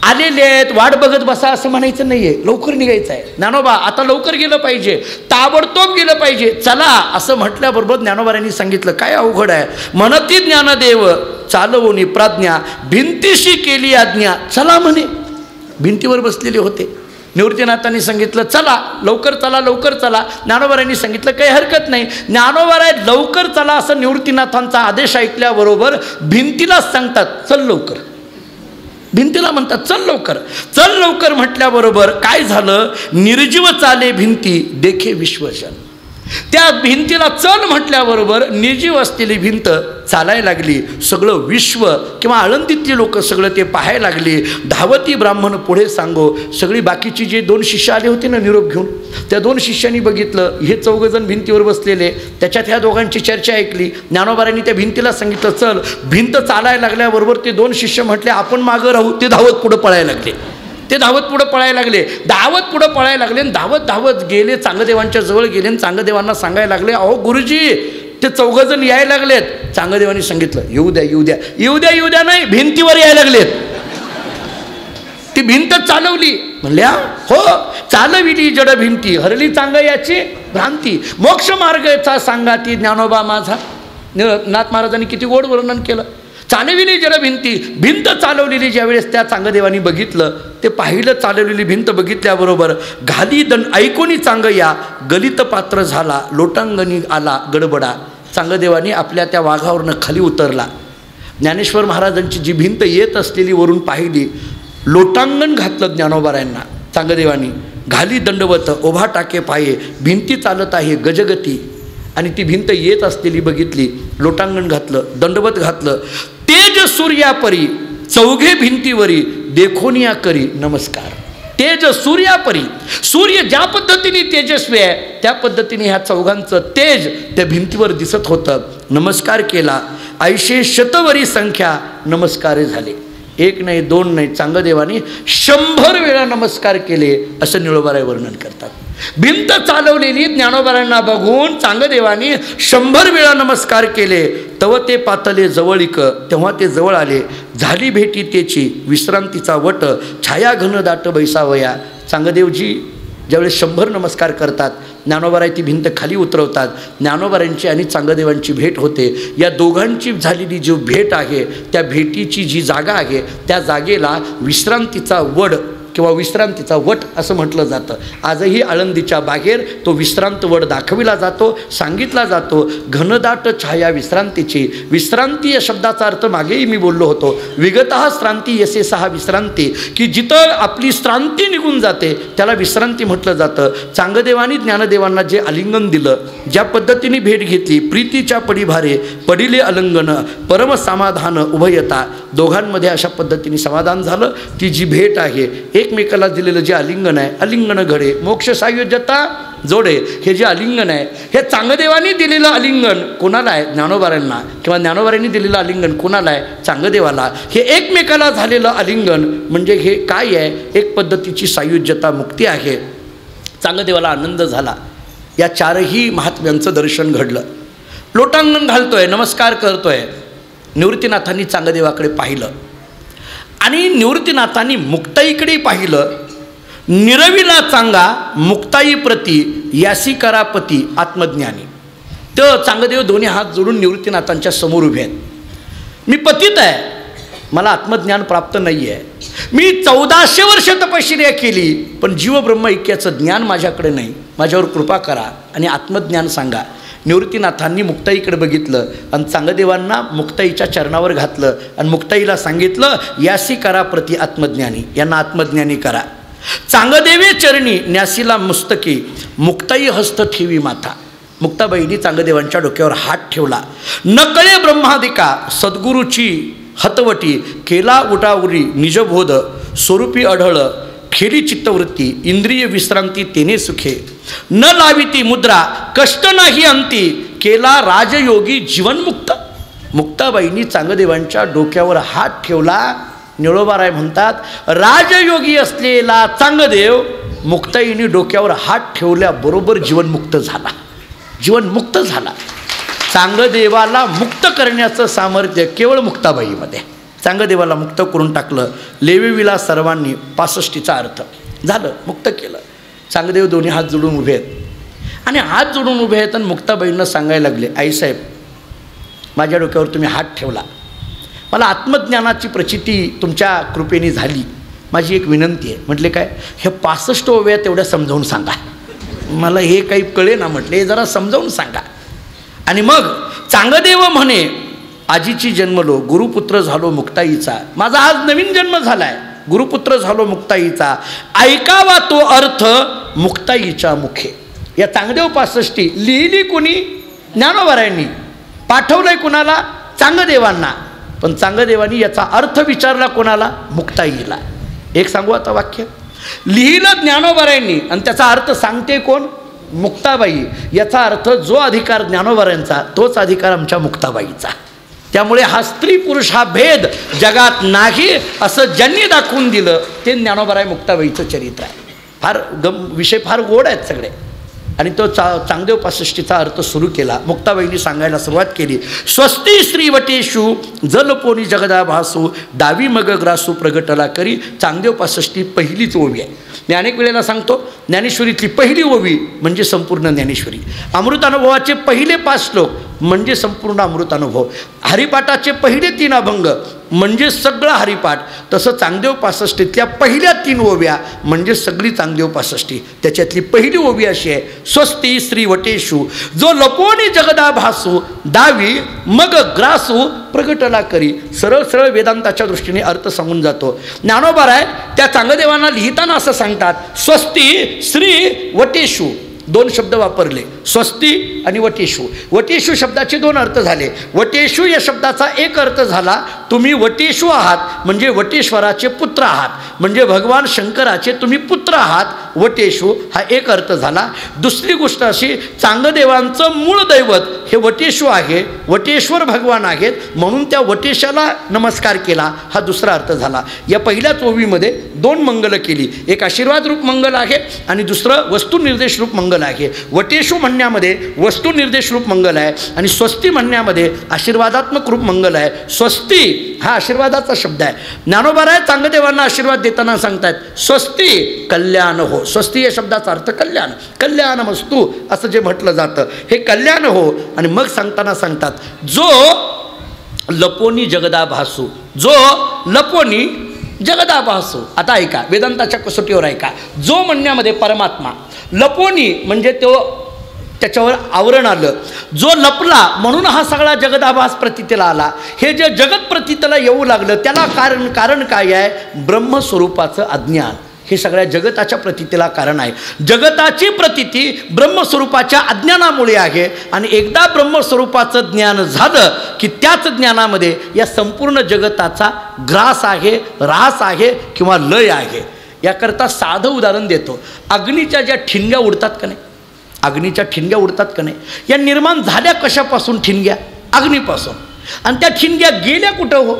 आलेले आहेत, वाट बघत बसा असं म्हणायचं नाही आहे, लवकर निघायचं आहे. ज्ञानोबा आता लवकर गेलं पाहिजे, ताबडतोब गेलं पाहिजे, चला असं म्हटल्याबरोबर ज्ञानोबांनी सांगितलं काय अवघड आहे. म्हणती ज्ञानदेव चालवून प्राज्ञा, भिंतीशी केली आज्ञा. चला म्हणे, भिंतीवर बसलेले होते. निवृत्तीनाथांनी सांगितलं चला लवकर चला लवकर चला. ज्ञानोबांनी सांगितलं काही हरकत नाही. ज्ञानोबा लवकर चला असं निवृत्तीनाथांचा आदेश ऐकल्याबरोबर भिंतीला सांगतात चल लवकर. भिंतीला म्हणतात चल लवकर. चल लवकर म्हटल्याबरोबर काय झालं, निर्जीव चाले भिंती देखे विश्वजन. त्या भिंतीला चल म्हटल्याबरोबर निर्जीव असलेली भिंत चालायला लागली. सगळं विश्व किंवा आळंदीतली लोक सगळं ते पाहायला लागली. धावती ब्राह्मण पुढे सांगो. सगळी बाकीची जे 2 शिष्य आले होते ना निरोप घेऊन, त्या 2 शिष्यांनी बघितलं हे 4 जण भिंतीवर बसलेले. त्याच्यात ह्या दोघांची चर्चा ऐकली. ज्ञानोबांनी त्या भिंतीला सांगितलं चल. भिंत चालायला लागल्याबरोबर ते 2 शिष्य म्हटले आपण मागं राहू. ते धावत पुढं पळायला लागले. धावत पुढं पळायला लागले. धावत धावत गेले चांगदेवांच्या जवळ गेले आणि चांगदेवांना सांगायला लागले अहो गुरुजी ते 4 जण यायला लागलेत. चांगदेवांनी सांगितलं येऊ द्या येऊ द्या येऊ द्या येऊ द्या नाही, भिंतीवर यायला लागलेत. ती भिंत चालवली. म्हणल्या हो चालविली जड भिंती, हरली चांग याची भ्रांती, मोक्ष मार्गाचा सांगा ती ज्ञानोबा माझा. नाथ महाराजांनी किती गोड वर्णन केलं. चालविली जड भिंती, भिंत चालवलेली ज्यावेळेस त्या चांगदेवानी बघितलं, ते पाहिलं चालवलेली भिंत बघितल्याबरोबर घाली दंड ऐकोनी चांग या, गलित पात्र झाला लोटांगणी आला गडबडा. चांगदेवानी आपल्या त्या वाघावरनं खाली उतरला. ज्ञानेश्वर महाराजांची जी भिंत येत असलेली वरून पाहिली, लोटांगण घातलं ज्ञानोबारायांना चांगदेवानी. घाली दंडवत ओभा टाके पाये, भिंती चालत आहे गजगती. आणि ती भिंत येत असलेली बघितली, लोटांगण घातलं, दंडवत घातलं. तेज सूर्यापरी चौघे भिंतीवरी, देखोनिया करी नमस्कार. तेज सूर्यापरी, सूर्य ज्या पद्धतीने तेजस्वी आहे त्या पद्धतीने ह्या 4घांचं तेज त्या भिंतीवर दिसत होतं. नमस्कार केला. 80 शतवरी संख्या नमस्कारे झाले. 1 नाही 2 नाही, चांगदेवानी 100 वेळा नमस्कार केले असं निळोबाराय वर्णन करतात. भिंत चालवलेली ज्ञानोबारायांना बघून चांगदेवानी 100 वेळा नमस्कार केले. तव ते पातले जवळीक, तेव्हा ते जवळ आले. झाली भेटी त्याची विश्रांतीचा वट, छाया घन दाट बैसावया. चांगदेवजी ज्यावेळेस 100 नमस्कार करतात, ज्ञानोबाराय ती भिंत खाली उतरवतात. ज्ञानोबारायांची आणि चांगदेवांची भेट होते. या दोघांची झालेली जी भेट आहे, त्या भेटीची जी जागा आहे त्या जागेला विश्रांतीचा वड किंवा विश्रांतीचा वट असं म्हटलं जातं. आजही आळंदीच्या बाहेर तो विश्रांत वट दाखविला जातो, सांगितला जातो. घनदाट छाया विश्रांतीची. विश्रांती या शब्दाचा अर्थ मागेही मी बोललो होतो. विगतः श्रांती यसे सहा विश्रांती, की जिथं आपली श्रांती निघून जाते त्याला विश्रांती म्हटलं जातं. चांगदेवानी ज्ञानदेवांना जे आलिंगन दिलं, ज्या पद्धतीने भेट घेतली, प्रीतीच्या पडीभारे पडिले अलंगन, परम समाधान उभयता, दोघांमध्ये अशा पद्धतीने समाधान झालं. ती जी भेट आहे, एकमेकाला दिलेलं जे आलिंगन आहे, आलिंगन घडे मोक्ष सायुज्यता जोडे, हे जे आलिंगन आहे, हे चांगदेवानी दिलेलं आलिंगन कोणाला आहे? ज्ञानोबारांना. किंवा ज्ञानोबारांनी दिलेलं आलिंगन कोणाला आहे? चांगदेवाला. हे एकमेकाला झालेलं आलिंगन म्हणजे हे काय आहे? एक पद्धतीची सायुज्यता मुक्ती आहे. चांगदेवाला आनंद झाला. या चारही महात्म्यांचं दर्शन घडलं. लोटांगण घालतोय, नमस्कार करतोय. निवृत्तीनाथांनी चांगदेवाकडे पाहिलं आणि निवृत्तीनाथांनी मुक्ताईकडे पाहिलं. निरविला चांगा मुक्ताई प्रती यासी करापती आत्मज्ञानी. तर चांगदेव दोन्ही हात जोडून निवृत्तीनाथांच्या समोर उभे आहेत. मी पतित आहे, मला आत्मज्ञान प्राप्त नाही आहे. मी 1400 वर्ष तपश्चर्या केली, पण जीवब्रह्म ऐक्याचं ज्ञान माझ्याकडे नाही. माझ्यावर कृपा करा आणि आत्मज्ञान सांगा. निवृत्तीनाथांनी मुक्ताईकडे बघितलं आणि चांगदेवांना मुक्ताईच्या चरणावर घातलं आणि मुक्ताईला सांगितलं, यासी करा प्रति आत्मज्ञानी, यांना आत्मज्ञानी करा. चांगदेवे चरणी न्यासीला मुस्तकी मुक्ताई हस्त ठेवी माथा. मुक्ताबाईंनी चांगदेवांच्या डोक्यावर हात ठेवला. नकळे ब्रह्मादिका सद्गुरूची हतवटी, केला उटाउरी निजबोध स्वरूपी आढळ, खेरी चित्तवृत्ती इंद्रिय विश्रांती तेने सुखे, न लाविती मुद्रा कष्ट नाही अंती, केला राजयोगी जीवनमुक्त. मुक्ताबाईंनी चांगदेवांच्या डोक्यावर हात ठेवला. निळोबाराय म्हणतात, राजयोगी असलेला चांगदेव मुक्ताईंनी डोक्यावर हात ठेवल्याबरोबर जीवनमुक्त झाला. जीवनमुक्त झाला. चांगदेवाला मुक्त करण्याचं सामर्थ्य केवळ मुक्ताबाईमध्ये. चांगदेवाला मुक्त करून टाकलं. लेवेविला सर्वांनी 65चा अर्थ झालं, मुक्त केलं. चांगदेव दोन्ही हात जोडून उभे आहेत आणि हात जोडून उभे आहेत आणि मुक्ताबाईंना सांगायला लागले, आईसाहेब माझ्या डोक्यावर तुम्ही हात ठेवला, मला आत्मज्ञानाची प्रचिती तुमच्या कृपेने झाली. माझी एक विनंती आहे. म्हटले काय? हे 65 ओव्या तेवढ्या समजावून सांगा. मला हे काही कळे ना. म्हटले हे जरा समजावून सांगा. आणि मग चांगदेव म्हणे, आजीची जन्मलो गुरुपुत्र झालो मुक्ताईचा. माझा आज नवीन जन्म झाला आहे, गुरुपुत्र झालो मुक्ताईचा. ऐकावा तो अर्थ मुक्ताईच्या मुखे. या चांगदेव 65 लिहिली कोणी? ज्ञानोबारायांनी. पाठवलंय कोणाला? चांगदेवांना. पण चांगदेवांनी याचा अर्थ विचारला कोणाला? मुक्ताईला. एक सांगू आता वाक्य. लिहिलं ज्ञानोबारायांनी आणि त्याचा अर्थ सांगते कोण? मुक्ताबाई. याचा अर्थ जो अधिकार ज्ञानोबारायांचा तोच अधिकार आमच्या मुक्ताबाईचा. त्यामुळे हा स्त्री पुरुष हा भेद जगात नाही असं ज्यांनी दाखवून दिलं ते ज्ञानोबाराय मुक्ताबाईचं चरित्र आहे. फार विषय फार गोड आहेत सगळे. आणि तो चांगदेव 65चा अर्थ सुरू केला. मुक्ताबाईंनी सांगायला सुरुवात केली. स्वस्ती श्रीवटेषु जलपोनी जगदा भासू, डावी मग ग्रासू प्रगटला करी. चांगदेव 65 पहिलीच ओवी आहे. मी अनेक वेळेला सांगतो, ज्ञानेश्वरीतली पहिली ओवी म्हणजे संपूर्ण ज्ञानेश्वरी. अमृतानुभवाचे पहिले 5 श्लोक म्हणजे संपूर्ण अमृतानुभव. हरिपाठाचे पहिले 3 अभंग म्हणजे सगळं हरिपाठ. तसं चांगदेव 65तल्या पहिल्या 3 ओव्या म्हणजे सगळी चांगदेव 65. त्याच्यातली पहिली ओवी अशी आहे, स्वस्ती श्रीवटेषु जो लपोनी जगदा भासू, दावी मग ग्रासू प्रगटला करी. सरळ सरळ वेदांताच्या दृष्टीने अर्थ सांगून जातो. ज्ञानोबाराय त्या चांगदेवांना लिहिताना असं सांगतात, स्वस्ती श्री वटेषु. 2 शब्द वापरले, स्वस्ती आणि वटेषु. वटेषु शब्दाचे 2 अर्थ झाले. वटेषु या शब्दाचा एक अर्थ झाला, तुम्ही वटेषु आहात म्हणजे वटेश्वराचे पुत्र आहात, म्हणजे भगवान शंकराचे तुम्ही पुत्र आहात. वटेषु हा एक अर्थ झाला. दुसरी गोष्ट अशी, चांगदेवांचं मूळ दैवत हे वटेषु आहे, वटेश्वर भगवान आहेत, म्हणून त्या वटेशाला नमस्कार केला, हा दुसरा अर्थ झाला. या पहिल्याच ओवीमध्ये 2 मंगल केली. एक आशीर्वाद रूप मंगल आहे आणि दुसरं वस्तुनिर्देश रूप मंगल आहे. वटेषु म्हणण्यामध्ये वस्तुनिर्देश रूप मंगल आहे आणि स्वस्ती म्हणण्यामध्ये आशीर्वादात्मक रूप मंगल आहे. स्वस्ती हा आशीर्वादाचा शब्द आहे. ज्ञानोबाराय चांगदेवांना आशीर्वाद देताना सांगतात, स्वस्ती कल्याण हो. स्वस्ती या शब्दाचा अर्थ कल्याण, कल्याणमस्तु असं जे म्हटलं जातं हे कल्याण हो. आणि मग सांगताना सांगतात, जो लपोनी जगदा भासू, जो लपोनी जगदाभासो. आता ऐका, वेदांताच्या कसोटीवर ऐका. जो म्हणण्यामध्ये परमात्मा, लपोनी म्हणजे तो त्याच्यावर आवरण आलं, जो लपला म्हणून हा सगळा जगदाभास प्रतीतीला आला. हे जे जगत प्रतीतीला येऊ लागलं त्याला कारण काय आहे? ब्रह्मस्वरूपाचं अज्ञान हे सगळ्या जगताच्या प्रतीतीला कारण आहे. जगताची प्रतीती ब्रह्मस्वरूपाच्या अज्ञानामुळे आहे. आणि एकदा ब्रह्मस्वरूपाचं ज्ञान झालं की त्याच ज्ञानामध्ये या संपूर्ण जगताचा ग्रास आहे, ऱ्हास आहे किंवा लय आहे. याकरता साधं उदाहरण देतो. अग्नीच्या ज्या ठिणग्या उडतात का नाही, अग्नीच्या ठिणग्या उडतात का नाही, या निर्माण झाल्या कशापासून? ठिणग्या अग्नीपासून. आणि त्या ठिणग्या गेल्या कुठं हो?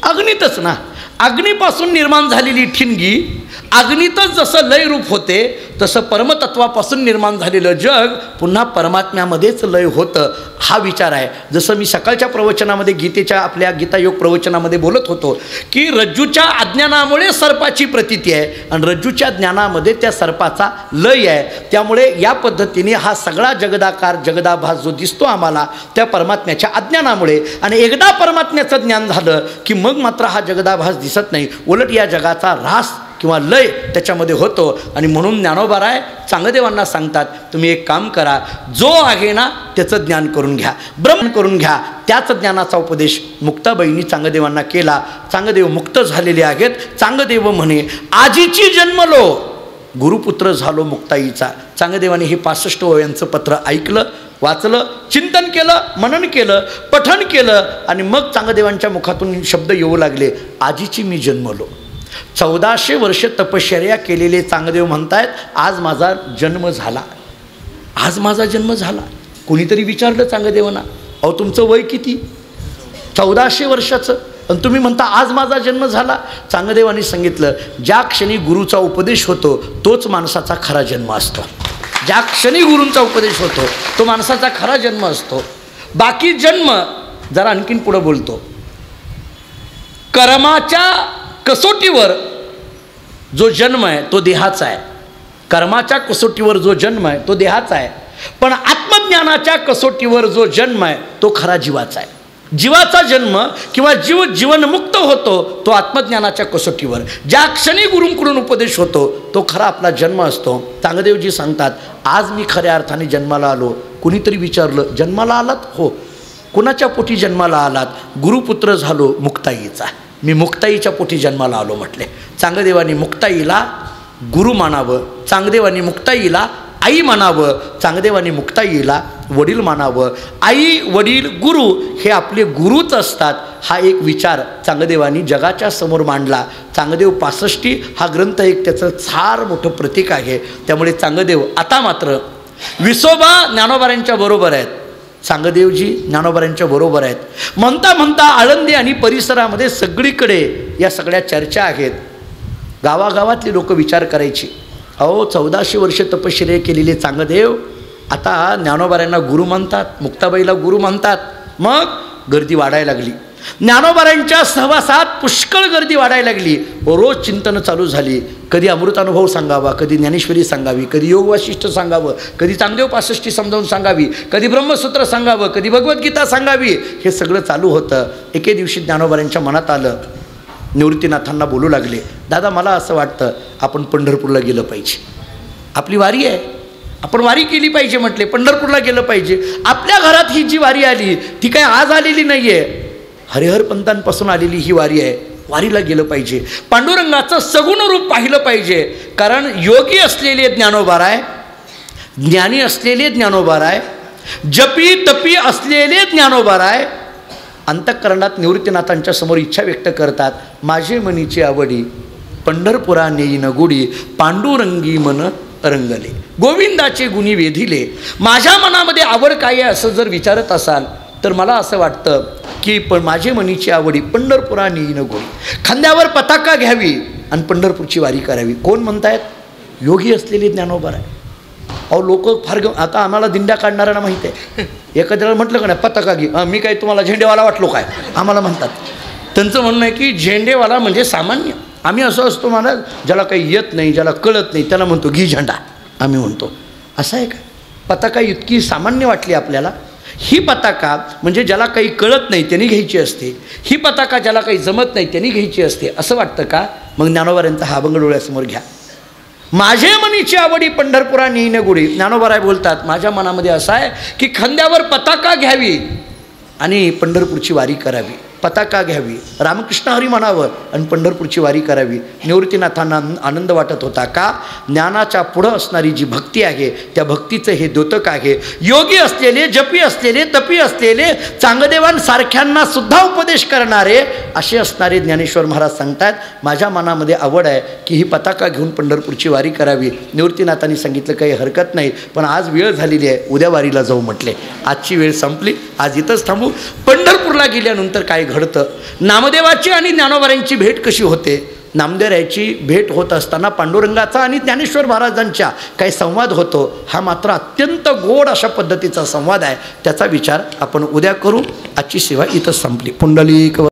अग्नीतच ना. अग्नीपासून निर्माण झालेली ठिणगी अग्नीतच जसं लय रूप होते तसं परमतत्वापासून निर्माण झालेलं जग पुन्हा परमात्म्यामध्येच लय होतं. हा विचार आहे. जसं मी सकाळच्या प्रवचनामध्ये गीतेच्या आपल्या गीतायोग प्रवचनामध्ये बोलत होतो की रज्जूच्या अज्ञानामुळे सर्पाची प्रतीती आहे आणि रज्जूच्या ज्ञानामध्ये त्या सर्पाचा लय आहे. त्यामुळे या पद्धतीने हा सगळा जगदाकार जगदाभास जो दिसतो आम्हाला त्या परमात्म्याच्या अज्ञानामुळे. आणि एकदा परमात्म्याचं ज्ञान झालं की मग मात्र हा जगदाभास दिसत नाही, उलट या जगाचा ऱ्हास किंवा लय त्याच्यामध्ये होतो. आणि म्हणून ज्ञानोबाराय चांगदेवांना सांगतात, तुम्ही एक काम करा, जो आहे ना त्याचं ज्ञान करून घ्या, ब्रह्म करून घ्या. त्याच ज्ञानाचा उपदेश मुक्ताबाईंनी चांगदेवांना केला. चांगदेव मुक्त झालेले आहेत. चांगदेव म्हणे, आजीची जन्मलो गुरुपुत्र झालो मुक्ताईचा. चांगदेवाने हे 65 वयांचं पत्र ऐकलं, वाचलं, चिंतन केलं, मनन केलं, पठण केलं आणि मग चांगदेवांच्या मुखातून शब्द येऊ लागले, आजीची मी जन्मलो. 1400 वर्ष तपश्चर्या केलेले चांगदेव म्हणतायत, आज माझा जन्म झाला, आज माझा जन्म झाला. कोणीतरी विचारलं चांगदेवांना, अहो तुमचं वय किती? 1400 वर्षाचं, आणि तुम्ही म्हणता आज माझा जन्म झाला. चांगदेवांनी सांगितलं, ज्या क्षणी गुरुचा उपदेश होतो तोच माणसाचा खरा जन्म असतो. ज्या क्षणी गुरूंचा उपदेश होतो तो माणसाचा खरा जन्म असतो. बाकी जन्म जरा आणखीन पुढं बोलतो, कर्माच्या कसोटीवर जो जन्म आहे तो देहाचा आहे. कर्माच्या कसोटीवर जो जन्म आहे तो देहाचा आहे. पण आत्मज्ञानाच्या कसोटीवर जो जन्म आहे तो खरा जीवाचा आहे. जीवाचा जन्म किंवा जीवनमुक्त होतो तो आत्मज्ञानाच्या कसोटीवर. ज्या क्षणी गुरूंकडून उपदेश होतो तो खरा आपला जन्म असतो. चांगदेवजी सांगतात, आज मी खऱ्या अर्थाने जन्माला आलो. कुणीतरी विचारलं, जन्माला आलात? हो. कुणाच्या पोटी जन्माला आलात? गुरुपुत्र झालो मुक्ताईचा. मी मुक्ताईच्या पोटी जन्माला आलो म्हटले. चांगदेवांनी मुक्ताईला गुरु मानावं, चांगदेवांनी मुक्ताईला आई मानावं, चांगदेवांनी मुक्ताईला वडील मानावं. आई वडील गुरु हे आपले गुरुच असतात. हा एक विचार चांगदेवांनी जगाच्या समोर मांडला. चांगदेव 65 हा ग्रंथ एक त्याचं फार मोठं प्रतीक आहे. त्यामुळे चांगदेव आता मात्र विसोबा ज्ञानोबारांच्या बरोबर आहेत, चांगदेवजी ज्ञानोबारांच्या बरोबर आहेत. म्हणता म्हणता आळंदी आणि परिसरामध्ये सगळीकडे या सगळ्या चर्चा आहेत. गावागावातले लोक विचार करायची, अहो 1400 वर्ष तपश्चर्या केलेले चांगदेव आता ज्ञानोबारांना गुरु म्हणतात, मुक्ताबाईला गुरु म्हणतात. मग गर्दी वाढायला लागली. ज्ञानोबारांच्या सहवासात पुष्कळ गर्दी वाढायला लागली. रोज चिंतन चालू झाली. कधी अमृतानुभव सांगावा, कधी ज्ञानेश्वरी सांगावी, कधी योग वाशिष्ठ सांगावं, कधी चांगदेव 65 समजावून सांगावी, कधी ब्रह्मसूत्र सांगावं, कधी भगवद्गीता सांगावी. हे सगळं चालू होतं. एके दिवशी ज्ञानोबारांच्या मनात आलं, निवृत्तीनाथांना बोलू लागले, दादा मला असं वाटतं आपण पंढरपूरला गेलं पाहिजे. आपली वारी आहे, आपण वारी केली पाहिजे म्हटले. पंढरपूरला गेलं पाहिजे. आपल्या घरात ही जी वारी आली ती काय आज आलेली नाही आहे, हरिहर पंतांपासून आलेली ही वारी आहे. वारीला गेलं पाहिजे, पांडुरंगाचं सगुण रूप पाहिलं पाहिजे. कारण योगी असलेले ज्ञानोबाराय, ज्ञानी असलेले ज्ञानोबाराय, जपी तपी असलेले ज्ञानोबाराय अंतःकरणात निवृत्तीनाथांच्या समोर इच्छा व्यक्त करतात, माझे मनीची आवडी पंढरपुरा नेईन गुडी, पांडुरंगी मन रंगले, गोविंदाचे गुणी वेधिले. माझ्या मनामध्ये आवड काय आहे असं जर विचारत असाल तर मला असं वाटतं की माझे मनीची आवडी पंढरपुरा नेईन गुडी, खांद्यावर पताका घ्यावी आणि पंढरपूरची वारी करावी. कोण म्हणतायत? योगी असलेले ज्ञानोबाराय. अहो लोक फार आता आम्हाला दिंड्या काढणाऱ्यांना माहीत आहे. एखाद्याला म्हटलं का नाही पताका घे, मी काय तुम्हाला झेंडेवाला वाटलो काय आम्हाला म्हणतात. त्यांचं म्हणणं आहे की झेंडेवाला म्हणजे सामान्य. आम्ही असं असतो महाराज, ज्याला काही येत नाही, ज्याला कळत नाही त्याला म्हणतो घी झेंडा, आम्ही म्हणतो. असं आहे का? पताका इतकी सामान्य वाटली आपल्याला. ही पताका म्हणजे ज्याला काही कळत नाही त्यांनी घ्यायची असते, ही पताका ज्याला काही जमत नाही त्यांनी घ्यायची असते, असं वाटतं का? मग ज्ञानोबांचा हा अभंग डोळ्यासमोर घ्या. माझे मनीची आवडी पंढरपुरा नेईन गुढी. ज्ञानोबाराय बोलतात, माझ्या मनामध्ये असं आहे की खांद्यावर पताका घ्यावी आणि पंढरपूरची वारी करावी. पताका घ्यावी, रामकृष्ण हरी म्हणावं आणि पंढरपूरची वारी करावी. निवृत्तीनाथांना आनंद वाटत होता का? ज्ञानाच्या पुढं असणारी जी भक्ती आहे त्या भक्तीचं हे द्योतक आहे. योगी असलेले, जपी असलेले, तपी असलेले, चांगदेवान सारख्यांना सुद्धा उपदेश करणारे असे असणारे ज्ञानेश्वर महाराज सांगतात, माझ्या मनामध्ये आवड आहे की ही पताका घेऊन पंढरपूरची वारी करावी. निवृत्तीनाथांनी सांगितलं काही हरकत नाही, पण आज वेळ झालेली आहे, उद्या वारीला जाऊ म्हटले. आजची वेळ संपली, आज इथंच थांबू. पंढरपूरला गेल्यानंतर काय घडतं? नामदेवाची आणि ज्ञानोबारांची भेट कशी होते? नामदेवरायाची भेट होत असताना पांडुरंगाचा आणि ज्ञानेश्वर महाराजांच्या काही संवाद होतो. हा मात्र अत्यंत गोड अशा पद्धतीचा संवाद आहे. त्याचा विचार आपण उद्या करू. आजची सेवा इथंच संपली. पुंडलिक